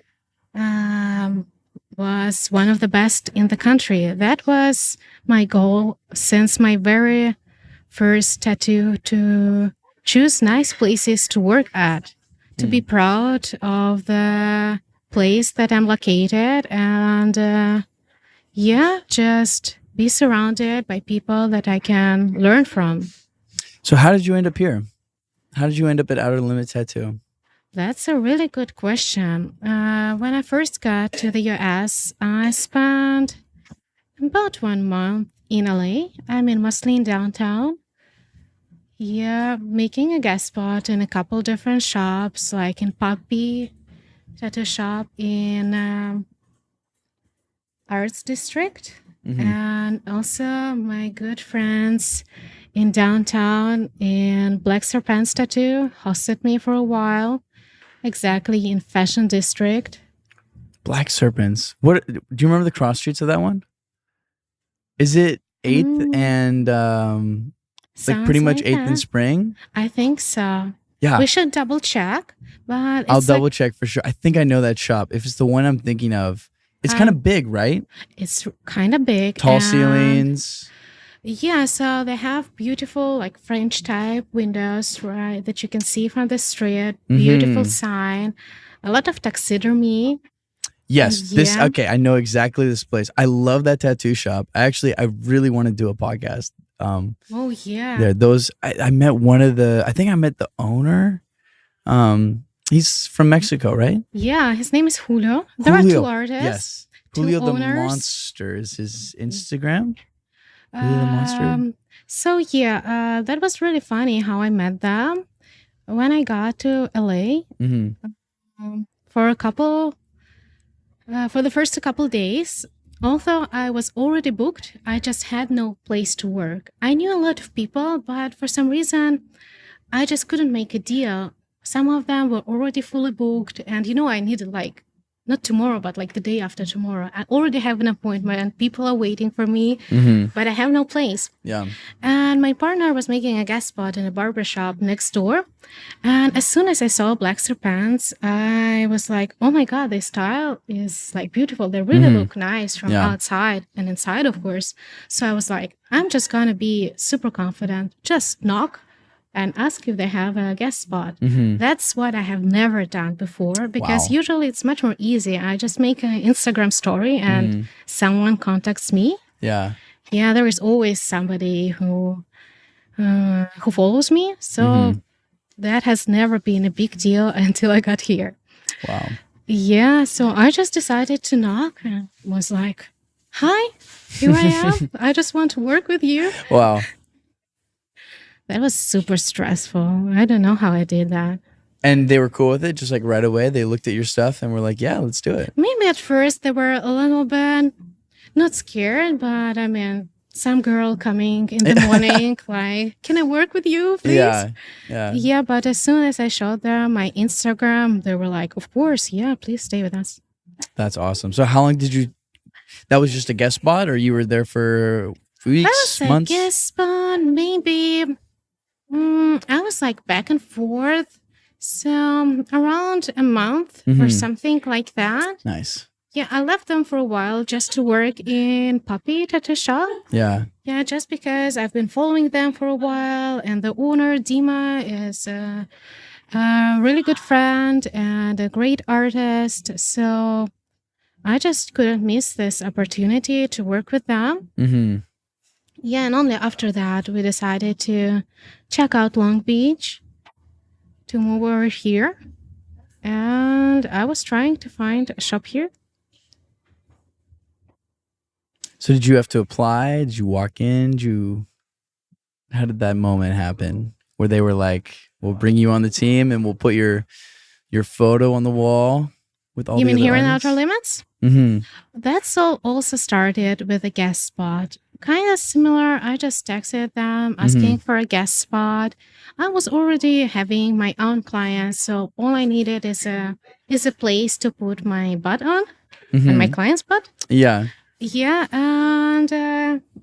was one of the best in the country. That was my goal since my very first tattoo, to choose nice places to work at, to be proud of the place that I'm located, and just be surrounded by people that I can learn from. So how did you end up here? How did you end up at Outer Limit Tattoo? That's a really good question. When I first got to the US, I spent about 1 month in LA. I'm mostly in downtown. Yeah, making a guest spot in a couple different shops, like in Puppy Tattoo Shop in Arts District. And also my good friends in downtown in Black Serpents Tattoo hosted me for a while, exactly in Fashion District. Black Serpents. What do you remember the cross streets of that one? Is it 8th and like pretty Sounds much like 8th and that. Spring? I think so. Yeah. We should double check, but I'll it's like, double check for sure. I think I know that shop. If it's the one I'm thinking of, it's kind of big, right? it's kind of big. Tall and ceilings. Yeah, so they have beautiful like French type windows, right, that you can see from the street. Beautiful sign, a lot of taxidermy. Yes, this Yeah. okay. I know exactly this place. I love that tattoo shop. I really want to do a podcast. Oh yeah. There, those I met one of the. I think I met the owner. He's from Mexico, right? Yeah, his name is Julio. There are two artists. Yes, two Julio the owners. Monster is his Instagram. Julio the Monster. So yeah, that was really funny how I met them when I got to LA for a couple. For the first couple days, although I was already booked, I just had no place to work. I knew a lot of people, but for some reason, I just couldn't make a deal. Some of them were already fully booked, and I needed like not tomorrow, but like the day after tomorrow. I already have an appointment. People are waiting for me, but I have no place. Yeah. And my partner was making a guest spot in a barbershop next door. And as soon as I saw Black Serpents, I was like, oh my God, this style is like beautiful. They really look nice from outside and inside, of course. So I was like, I'm just going to be super confident. Just knock and ask if they have a guest spot. That's what I have never done before, because usually it's much more easy. I just make an Instagram story and someone contacts me. Yeah. Yeah, there is always somebody who follows me. So that has never been a big deal until I got here. Wow. Yeah, so I just decided to knock and was like, hi, here I am. I just want to work with you. Wow. That was super stressful. I don't know how I did that. And they were cool with it, just like right away. They looked at your stuff and were like, yeah, let's do it. Maybe at first they were a little bit not scared, but I mean, some girl coming in the morning, like, can I work with you, please? Yeah. Yeah, but as soon as I showed them my Instagram, they were like, of course, yeah, please stay with us. That's awesome. So how long did you, that was just a guest spot, or you were there for weeks, That was months? a guest spot, maybe. I was like back and forth. So around a month or something like that. Nice. Yeah, I left them for a while just to work in Puppy Tattoo Shop. Yeah. Yeah, just because I've been following them for a while, and the owner, Dima, is a really good friend and a great artist. So I just couldn't miss this opportunity to work with them. Yeah, and only after that, we decided to check out Long Beach to move over here. And I was trying to find a shop here. So did you have to apply? Did you walk in? How did that moment happen? Where they were like, "We'll bring you on the team and we'll put your photo on the wall with all You the mean other here in artists?" Outer Limits? Mm-hmm. That's all also started with a guest spot. Kind of similar. I just texted them asking for a guest spot. I was already having my own clients, so all I needed is a place to put my butt on and my client's butt. Yeah. Yeah, and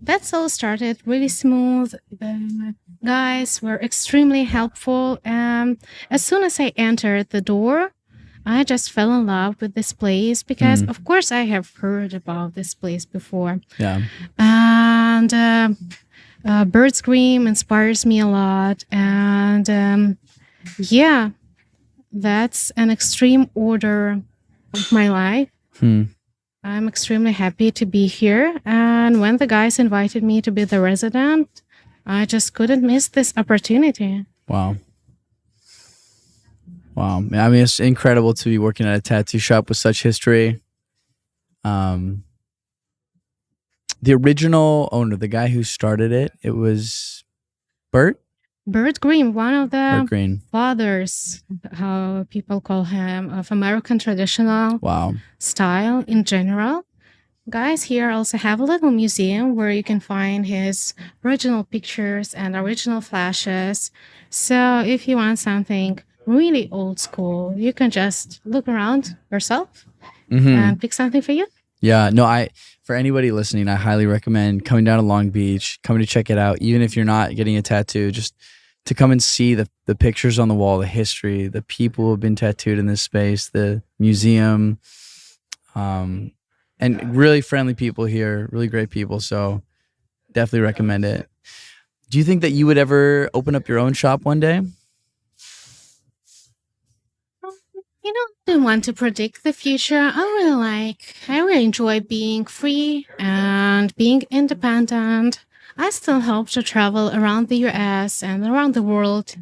that's all started really smooth. The guys were extremely helpful. As soon as I entered the door, I just fell in love with this place because, of course, I have heard about this place before. Yeah. And bird scream inspires me a lot. And yeah, that's an extreme order of my life. I'm extremely happy to be here. And when the guys invited me to be the resident, I just couldn't miss this opportunity. Wow. Wow. I mean, it's incredible to be working at a tattoo shop with such history. The original owner, the guy who started it, it was Bert Green, one of the Green. fathers, how people call him, of American traditional style in general. Guys here also have a little museum where you can find his original pictures and original flashes. So if you want something really old school, you can just look around yourself and pick something for you. Yeah, no, for anybody listening, I highly recommend coming down to Long Beach, coming to check it out, even if you're not getting a tattoo, just to come and see the pictures on the wall, the history, the people who have been tattooed in this space, the museum, and really friendly people here, really great people. So definitely recommend it. Do you think that you would ever open up your own shop one day? You know, I don't want to predict the future. I really enjoy being free and being independent. I still hope to travel around the US and around the world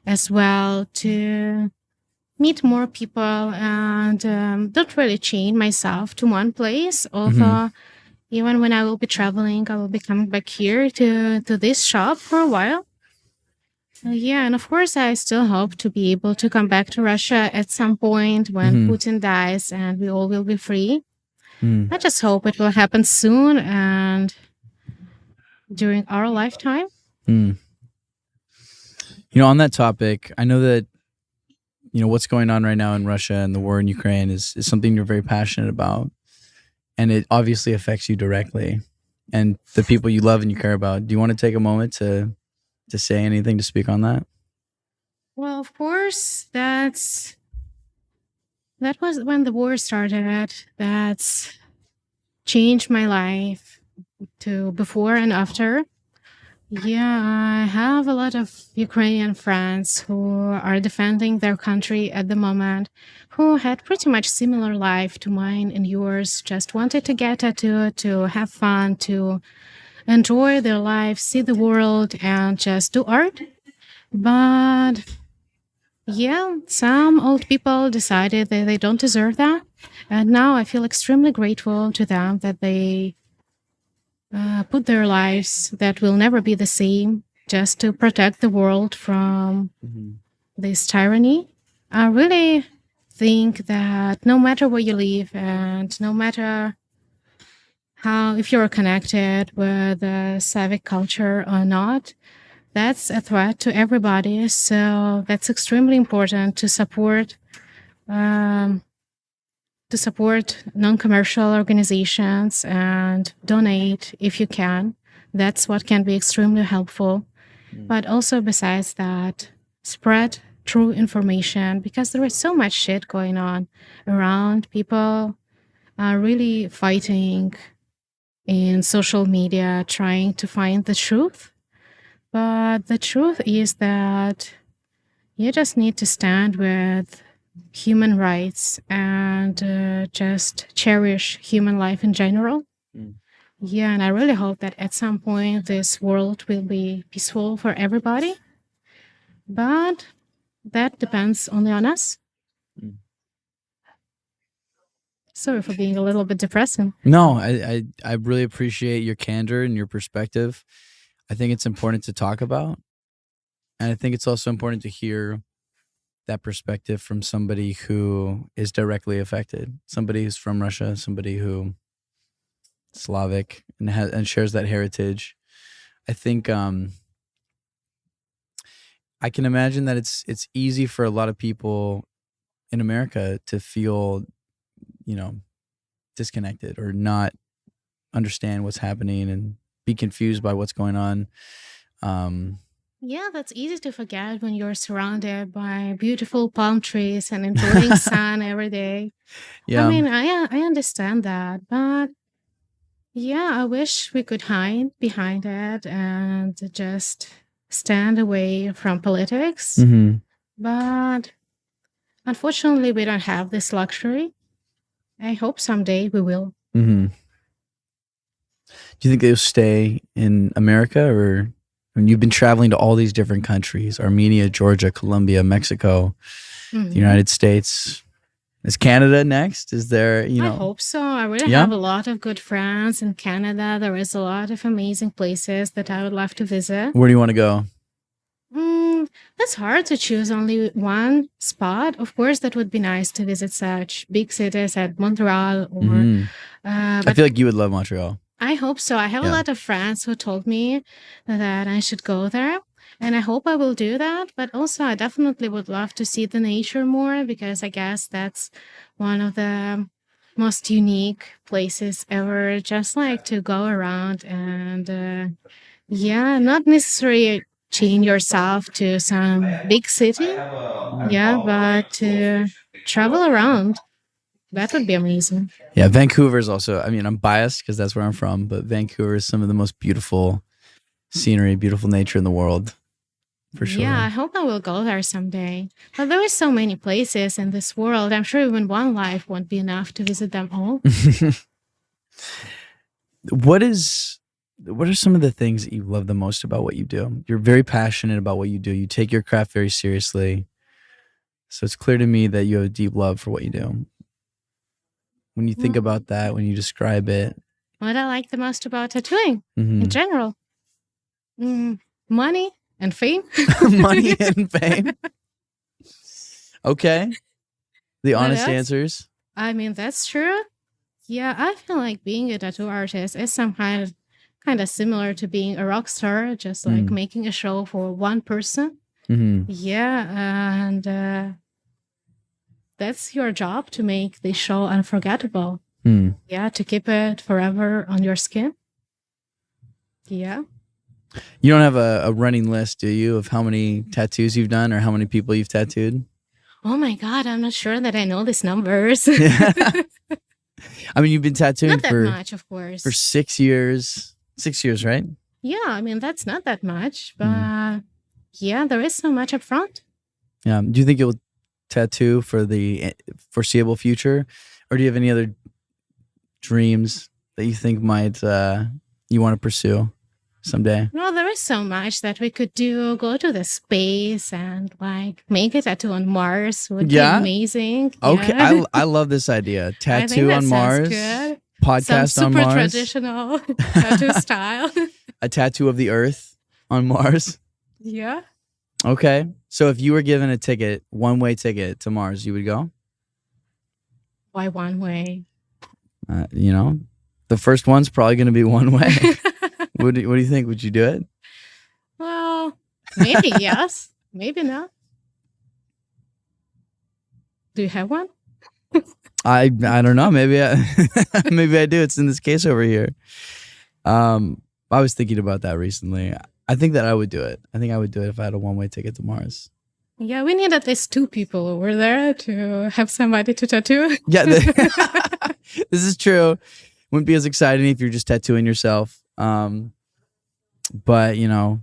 as well to meet more people and don't really chain myself to one place. Although even when I will be traveling, I will be coming back here to this shop for a while. Yeah, and of course, I still hope to be able to come back to Russia at some point when Putin dies and we all will be free. I just hope it will happen soon and during our lifetime. You know, on that topic, I know that, you know, what's going on right now in Russia and the war in Ukraine is something you're very passionate about. And it obviously affects you directly and the people you love and you care about. Do you want to take a moment to say anything, to speak on that? Well, of course, that was when the war started. That's changed my life to before and after. Yeah, I have a lot of Ukrainian friends who are defending their country at the moment, who had pretty much similar life to mine and yours, just wanted to get tattooed, to have fun, to enjoy their life, see the world, and just do art. But yeah, some old people decided that they don't deserve that. And now I feel extremely grateful to them that they put their lives that will never be the same just to protect the world from this tyranny. I really think that no matter where you live and no matter if you're connected with the Slavic culture or not, that's a threat to everybody. So that's extremely important to support non-commercial organizations and donate if you can. That's what can be extremely helpful. But also besides that, spread true information because there is so much shit going on around. People are really fighting in social media, trying to find the truth. But the truth is that you just need to stand with human rights and just cherish human life in general. Yeah, and I really hope that at some point this world will be peaceful for everybody. But that depends only on us. Mm. Sorry for being a little bit depressing. No, I really appreciate your candor and your perspective. I think it's important to talk about, and I think it's also important to hear that perspective from somebody who is directly affected, somebody who's from Russia, somebody who Slavic and shares that heritage. I think I can imagine that it's easy for a lot of people in America to feel, disconnected or not understand what's happening and be confused by what's going on. Yeah, that's easy to forget when you're surrounded by beautiful palm trees and enjoying sun every day. I Yeah. mean, I understand that, but yeah, I wish we could hide behind it and just stand away from politics. Mm-hmm. But unfortunately, we don't have this luxury. I hope someday we will. Mm-hmm. Do you think they'll stay in America, or I mean, you've been traveling to all these different countries: Armenia, Georgia, Colombia, Mexico, the Mhm. United States. Is Canada next? Is there, I hope so. I really Yeah? have a lot of good friends in Canada. There is a lot of amazing places that I would love to visit. Where do you want to go? It's hard to choose only one spot. Of course, that would be nice to visit such big cities at Montreal or, Mhm. I but feel like you would love Montreal. I hope so. I have a Yeah. lot of friends who told me that I should go there, and I hope I will do that. But also, I definitely would love to see the nature more because I guess that's one of the most unique places ever. Just like to go around and, yeah, not necessarily chain yourself to some big city. Yeah, but to travel around, that would be amazing. Yeah, Vancouver is also, I mean, I'm biased because that's where I'm from, but Vancouver is some of the most beautiful scenery, beautiful nature in the world, for sure. Yeah, I hope I will go there someday. But there are so many places in this world. I'm sure even one life won't be enough to visit them all. What are some of the things that you love the most about what you do? You're very passionate about what you do. You take your craft very seriously. So it's clear to me that you have a deep love for what you do. When you think about that, when you describe it. What I like the most about tattooing in Mhm. general, money and fame. Money and fame. Okay. The What honest else? answers. I mean, that's true. Yeah, I feel like being a tattoo artist is some kind of similar to being a rock star, just like making a show for one person. Mm-hmm. Yeah, and that's your job to make the show unforgettable. Yeah, to keep it forever on your skin. Yeah. You don't have a running list, do you, of how many tattoos you've done or how many people you've tattooed? Oh my God, I'm not sure that I know these numbers. I mean, you've been tattooing Not that much, of course. for 6 years. 6 years, right? Yeah, I mean, that's not that much, but yeah, there is so much up front. Yeah. Do you think you'll tattoo for the foreseeable future, or do you have any other dreams that you think might you want to pursue someday? No, there is so much that we could do. Go to the space and like make a tattoo on Mars would be amazing. Okay, Yeah. I love this idea. I think Tattoo that on sounds Mars, good. podcast Some on super Mars, traditional tattoo style. a tattoo of the Earth on Mars. Yeah. Okay, so if you were given a ticket, one-way ticket to Mars, you would go? Why one way? The first one's probably going to be one way. What do you think? Would you do it? Well, maybe yes, maybe not. Do you have one? I don't know. Maybe maybe I do. It's in this case over here. I was thinking about that recently. I think that I would do it. I think I would do it if I had a one-way ticket to Mars. Yeah, we need at least 2 people over there to have somebody to tattoo. Yeah, this is true. Wouldn't be as exciting if you're just tattooing yourself. But I mean,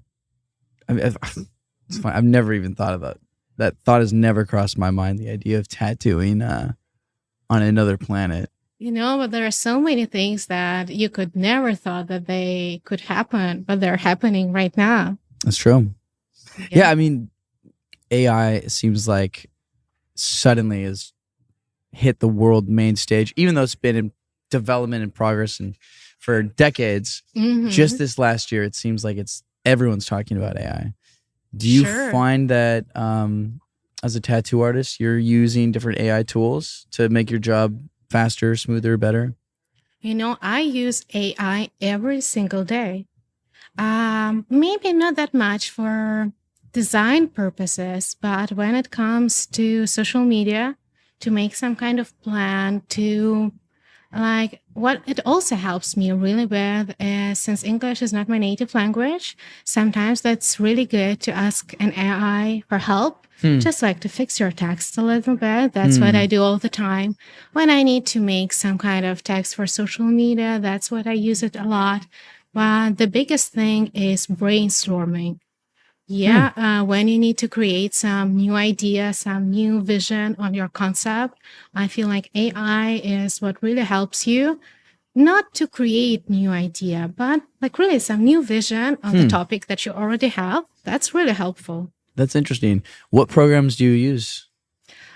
it's fine. I've never even thought about that. Thought has never crossed my mind. The idea of tattooing on another planet. But there are so many things that you could never thought that they could happen, but they're happening right now. That's true. Yeah, I mean, AI seems like suddenly has hit the world main stage, even though it's been in development and progress and for decades. Just this last year, it seems like everyone's talking about AI. Do you find that as a tattoo artist, you're using different AI tools to make your job faster, smoother, better? I use AI every single day. Maybe not that much for design purposes, but when it comes to social media, to make some kind of plan, to like what it also helps me really with is since English is not my native language, sometimes that's really good to ask an AI for help, just like to fix your text a little bit. That's what I do all the time. When I need to make some kind of text for social media, that's what I use it a lot. But the biggest thing is brainstorming. When you need to create some new idea, some new vision on your concept, I feel like AI is what really helps you not to create new idea, but like really some new vision on the topic that you already have. That's really helpful. That's interesting. What programs do you use?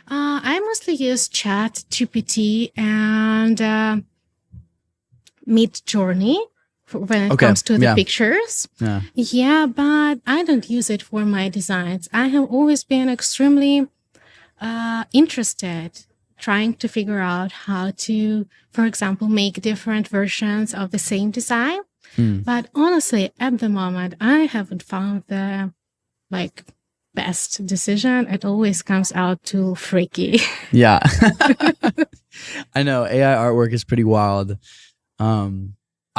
I mostly use Chat GPT and Mid Journey when it comes to the pictures. But I don't use it for my designs. I have always been extremely interested trying to figure out how to, for example, make different versions of the same design. But honestly, at the moment, I haven't found the best decision. It always comes out too freaky. Yeah. I know AI artwork is pretty wild.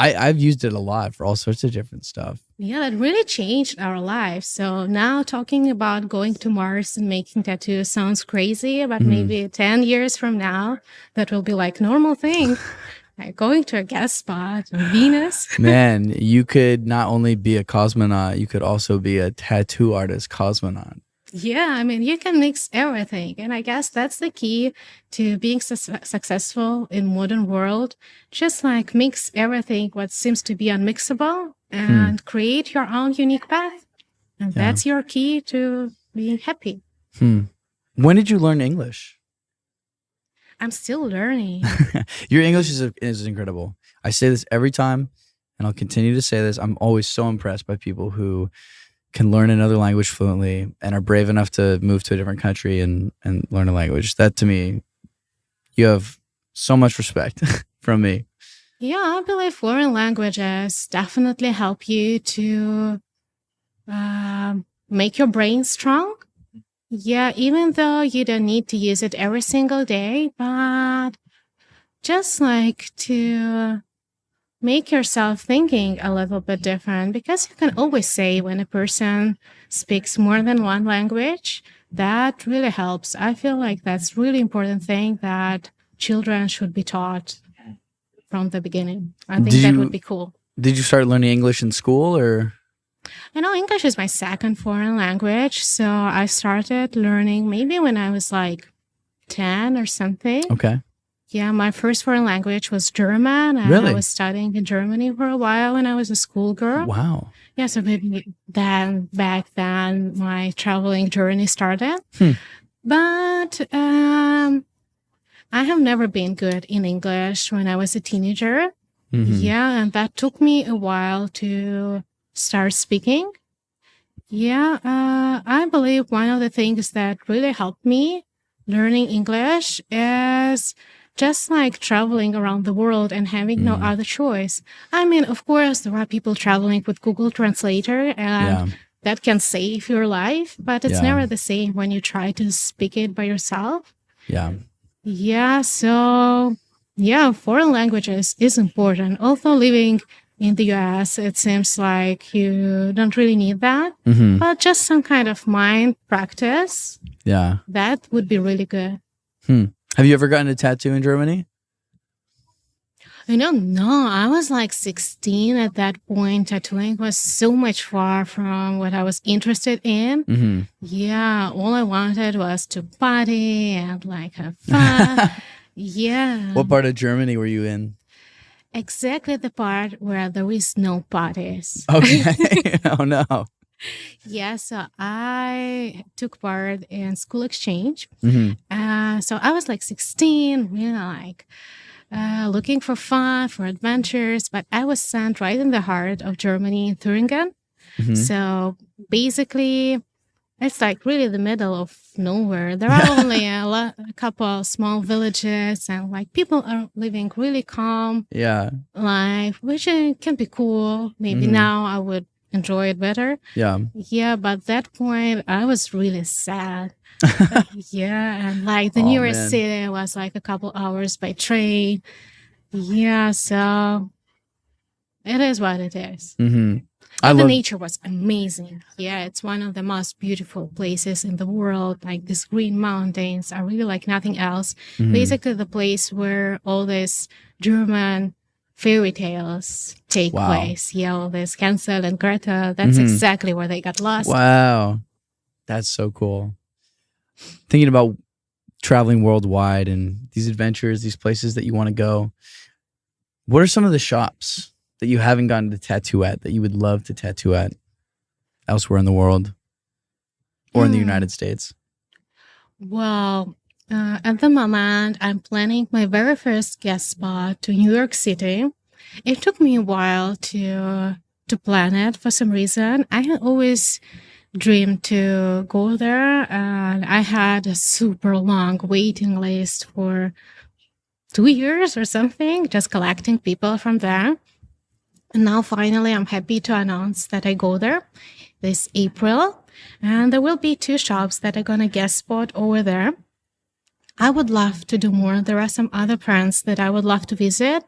I've used it a lot for all sorts of different stuff. Yeah, that really changed our lives. So now talking about going to Mars and making tattoos sounds crazy, but maybe 10 years from now, that will be like normal thing. Like going to a guest spot on Venus. Man, you could not only be a cosmonaut, you could also be a tattoo artist cosmonaut. Yeah, I mean, you can mix everything. And I guess that's the key to being successful in modern world. Just like mix everything, what seems to be unmixable, and create your own unique path. And that's your key to being happy. When did you learn English? I'm still learning. Your English is incredible. I say this every time, and I'll continue to say this. I'm always so impressed by people who can learn another language fluently and are brave enough to move to a different country and learn a language. That to me, you have so much respect from me. Yeah, I believe foreign languages definitely help you to make your brain strong. Yeah, even though you don't need to use it every single day, but just like to make yourself thinking a little bit different, because you can always say when a person speaks more than one language, that really helps. I feel like that's really important thing that children should be taught from the beginning. I think that would be cool. Did you start learning English in school or? I know English is my second foreign language. So I started learning maybe when I was like 10 or something. Okay. Yeah, my first foreign language was German. And Really? I was studying in Germany for a while when I was a schoolgirl. Wow. Yeah, so maybe back then, my traveling journey started. But I have never been good in English when I was a teenager. Yeah, and that took me a while to start speaking. Yeah, I believe one of the things that really helped me learning English is just like traveling around the world and having no other choice. I mean, of course, there are people traveling with Google Translator and that can save your life, but it's never the same when you try to speak it by yourself. Yeah, so foreign languages is important. Although living in the US, it seems like you don't really need that, but just some kind of mind practice. Yeah, that would be really good. Have you ever gotten a tattoo in Germany? No, I was like 16 at that point. Tattooing was so much far from what I was interested in. Yeah, all I wanted was to party and like have fun. Yeah. What part of Germany were you in? Exactly the part where there is no parties. Okay. Oh no. Yeah, so I took part in school exchange. Hmm. So I was like 16, really like looking for fun, for adventures, but I was sent right in the heart of Germany, Thuringen. Hmm. So basically, it's like really the middle of nowhere. There are only a couple small villages, and like people are living really calm Yeah. life, which can be cool. Maybe Hmm. now I would enjoy it better. Yeah. Yeah, but at that point, I was really sad. Yeah, and like the Oh nearest man. city was like a couple hours by train. Yeah, so it is what it is. Hmm. I But the love. nature was amazing. Yeah, it's one of the most beautiful places in the world. Like these green mountains are really like nothing else. Hmm. Basically, the place where all these German fairy tales take Wow. place. Yeah, all this Hansel and Gretel. That's Hmm. exactly where they got lost. Wow. That's so cool. Thinking about traveling worldwide and these adventures, these places that you want to go. What are some of the shops that you haven't gotten to tattoo at that you would love to tattoo at elsewhere in the world or in the Hmm. United States? Well, at the moment, I'm planning my very first guest spot to New York City. It took me a while to plan it for some reason. I had always dreamed to go there, and I had a super long waiting list for 2 years or something, just collecting people from there. And now finally, I'm happy to announce that I go there this April, and there will be two shops that are gonna guest spot over there. I would love to do more. There are some other brands that I would love to visit,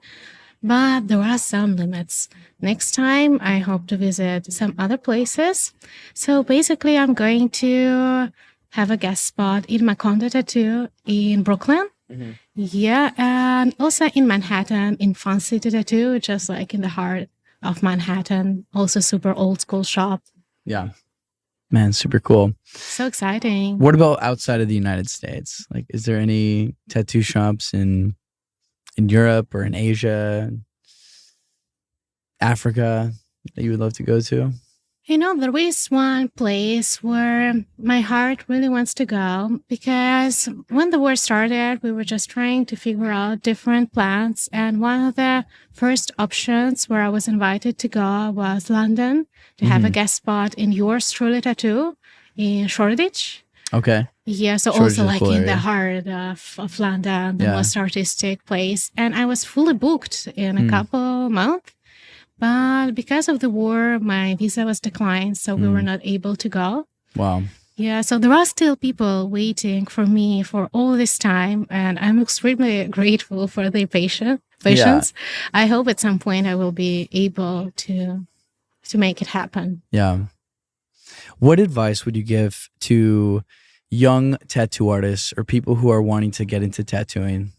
but there are some limits. Next time, I hope to visit some other places. So basically, I'm going to have a guest spot in Macondo Tattoo in Brooklyn. Hmm. Yeah, and also in Manhattan, in Fun City Tattoo, just like in the heart of Manhattan. Also, super old school shop. Yeah. Man, super cool. So exciting. What about outside of the United States? Like, is there any tattoo shops in Europe or in Asia, Africa that you would love to go to? You know, there is one place where my heart really wants to go because when the war started, we were just trying to figure out different plans. And one of the first options where I was invited to go was London to have a Hmm. guest spot in Yours Truly Tattoo in Shoreditch. Okay. Yeah, so Shoreditch also is a like cool in the area. heart of London, the Yeah. most artistic place. And I was fully booked in a Mm. couple months. But because of the war, my visa was declined, so we were Mm. not able to go. Wow. Yeah, so there are still people waiting for me for all this time, and I'm extremely grateful for their Yeah. patience. I hope at some point I will be able to make it happen. Yeah. What advice would you give to young tattoo artists or people who are wanting to get into tattooing?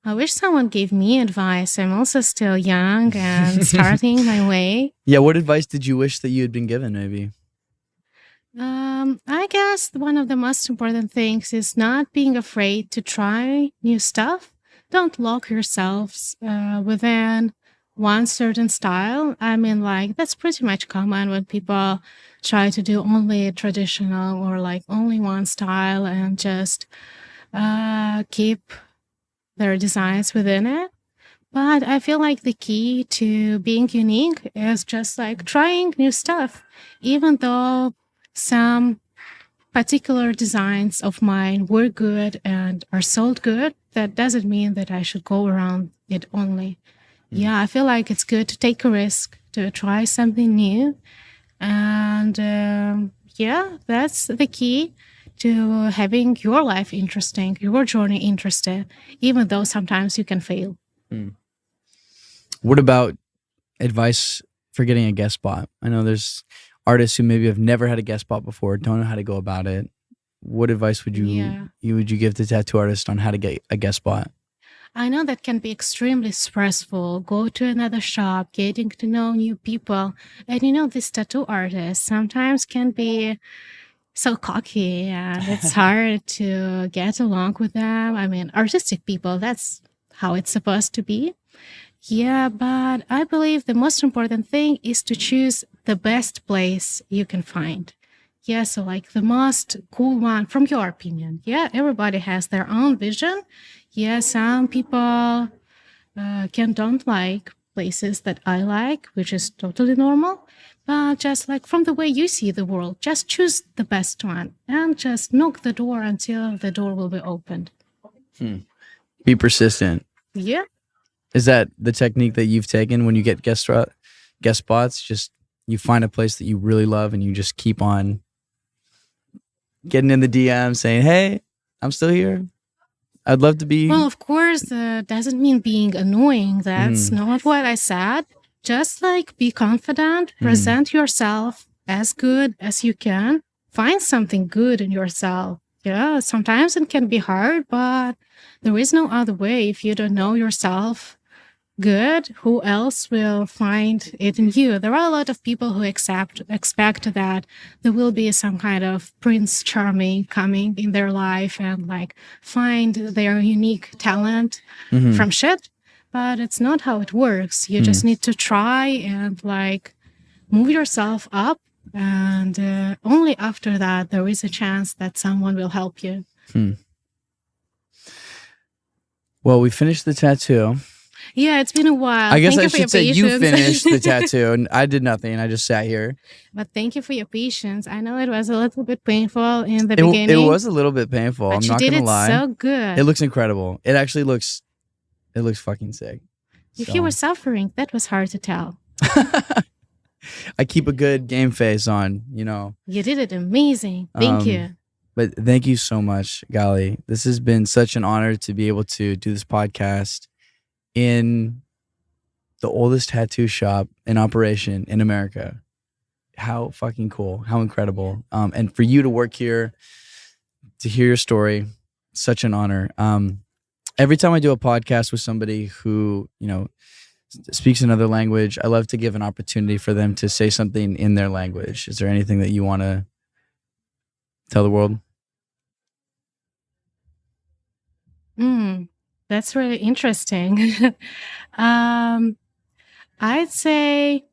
I wish someone gave me advice. I'm also still young and starting my way. Yeah, what advice did you wish that you had been given maybe? I guess one of the most important things is not being afraid to try new stuff. Don't lock yourselves within one certain style. I mean, like, that's pretty much common when people try to do only traditional or like only one style and just keep their designs within it. But I feel like the key to being unique is just like trying new stuff, even though some particular designs of mine were good and are sold good. That doesn't mean that I should go around it only. Mm. Yeah, I feel like it's good to take a risk, to try something new. And yeah, that's the key to having your life interesting, your journey interesting, even though sometimes you can fail. Mm. What about advice for getting a guest spot? I know there's artists who maybe have never had a guest spot before, don't know how to go about it. What advice would Yeah. you give to tattoo artists on how to get a guest spot? I know that can be extremely stressful. Go to another shop, getting to know new people. And you know, these tattoo artists sometimes can be so cocky and it's hard to get along with them. I mean, artistic people, that's how it's supposed to be. Yeah, but I believe the most important thing is to choose the best place you can find. Yeah, so like the most cool one from your opinion. Yeah, everybody has their own vision. Yeah, some people don't like places that I like, which is totally normal. But just like from the way you see the world, just choose the best one and just knock the door until the door will be opened. Be persistent. Yeah. Is that the technique that you've taken when you get guest spots? Just you find a place that you really love and you just keep on getting in the DM saying, "Hey, I'm still here. I'd love to be." Well, of course, doesn't mean being annoying. That's not what I said. Just like be confident, present yourself as good as you can. Find something good in yourself. Yeah, sometimes it can be hard, but there is no other way. If you don't know yourself good, who else will find it in you? There are a lot of people who expect that there will be some kind of Prince Charming coming in their life and like find their unique talent from shit. But it's not how it works. You just need to try and like move yourself up. And only after that, there is a chance that someone will help you. Well, we finished the tattoo. Yeah, it's been a while. I guess Thank I should say patience. you finished the tattoo and I did nothing. I just sat here. But thank you for your patience. I know it was a little bit painful in the beginning. It was a little bit painful. But I'm you not did going to it lie. so good. It looks incredible. It actually looks fucking sick. If you were suffering, that was hard to tell. I keep a good game face on, you know. You did it amazing. Thank you. But thank you so much, Gali. This has been such an honor to be able to do this podcast in the oldest tattoo shop in operation in America. How fucking cool. How incredible. And for you to work here, to hear your story, such an honor. Every time I do a podcast with somebody who, you know, speaks another language, I love to give an opportunity for them to say something in their language. Is there anything that you want to tell the world? That's really interesting. I'd say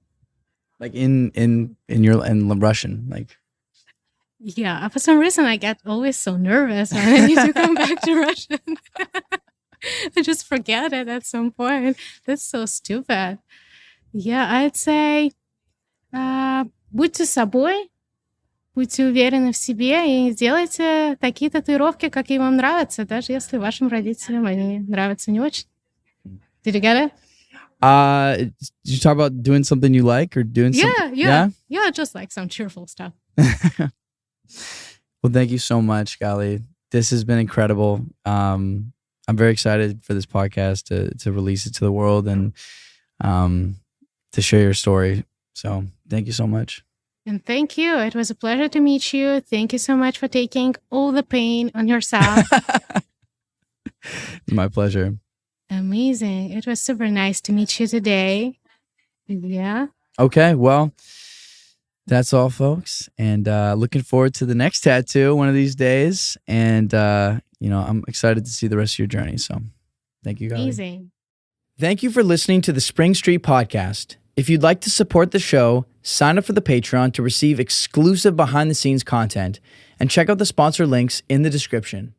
like in Russian, like. Yeah, for some reason I get always so nervous when I need to come back to Russian. I just forget it at some point. That's so stupid. Yeah, I'd say будьте собой, будьте уверены в себе и делайте такие татуировки, какие вам нравятся, даже если вашим родителям они нравятся не очень. Did you get it? Did you talk about doing something you like or doing something? Yeah, just like some cheerful stuff. Well, thank you so much, Gali. This has been incredible. I'm very excited for this podcast to release it to the world and to share your story. So thank you so much. And thank you. It was a pleasure to meet you. Thank you so much for taking all the pain on yourself. It's my pleasure. Amazing. It was super nice to meet you today. Yeah. Okay, well, that's all, folks. And looking forward to the next tattoo one of these days. And, I'm excited to see the rest of your journey. So thank you, guys. Amazing. Thank you for listening to the Spring Street Podcast. If you'd like to support the show, sign up for the Patreon to receive exclusive behind-the-scenes content and check out the sponsor links in the description.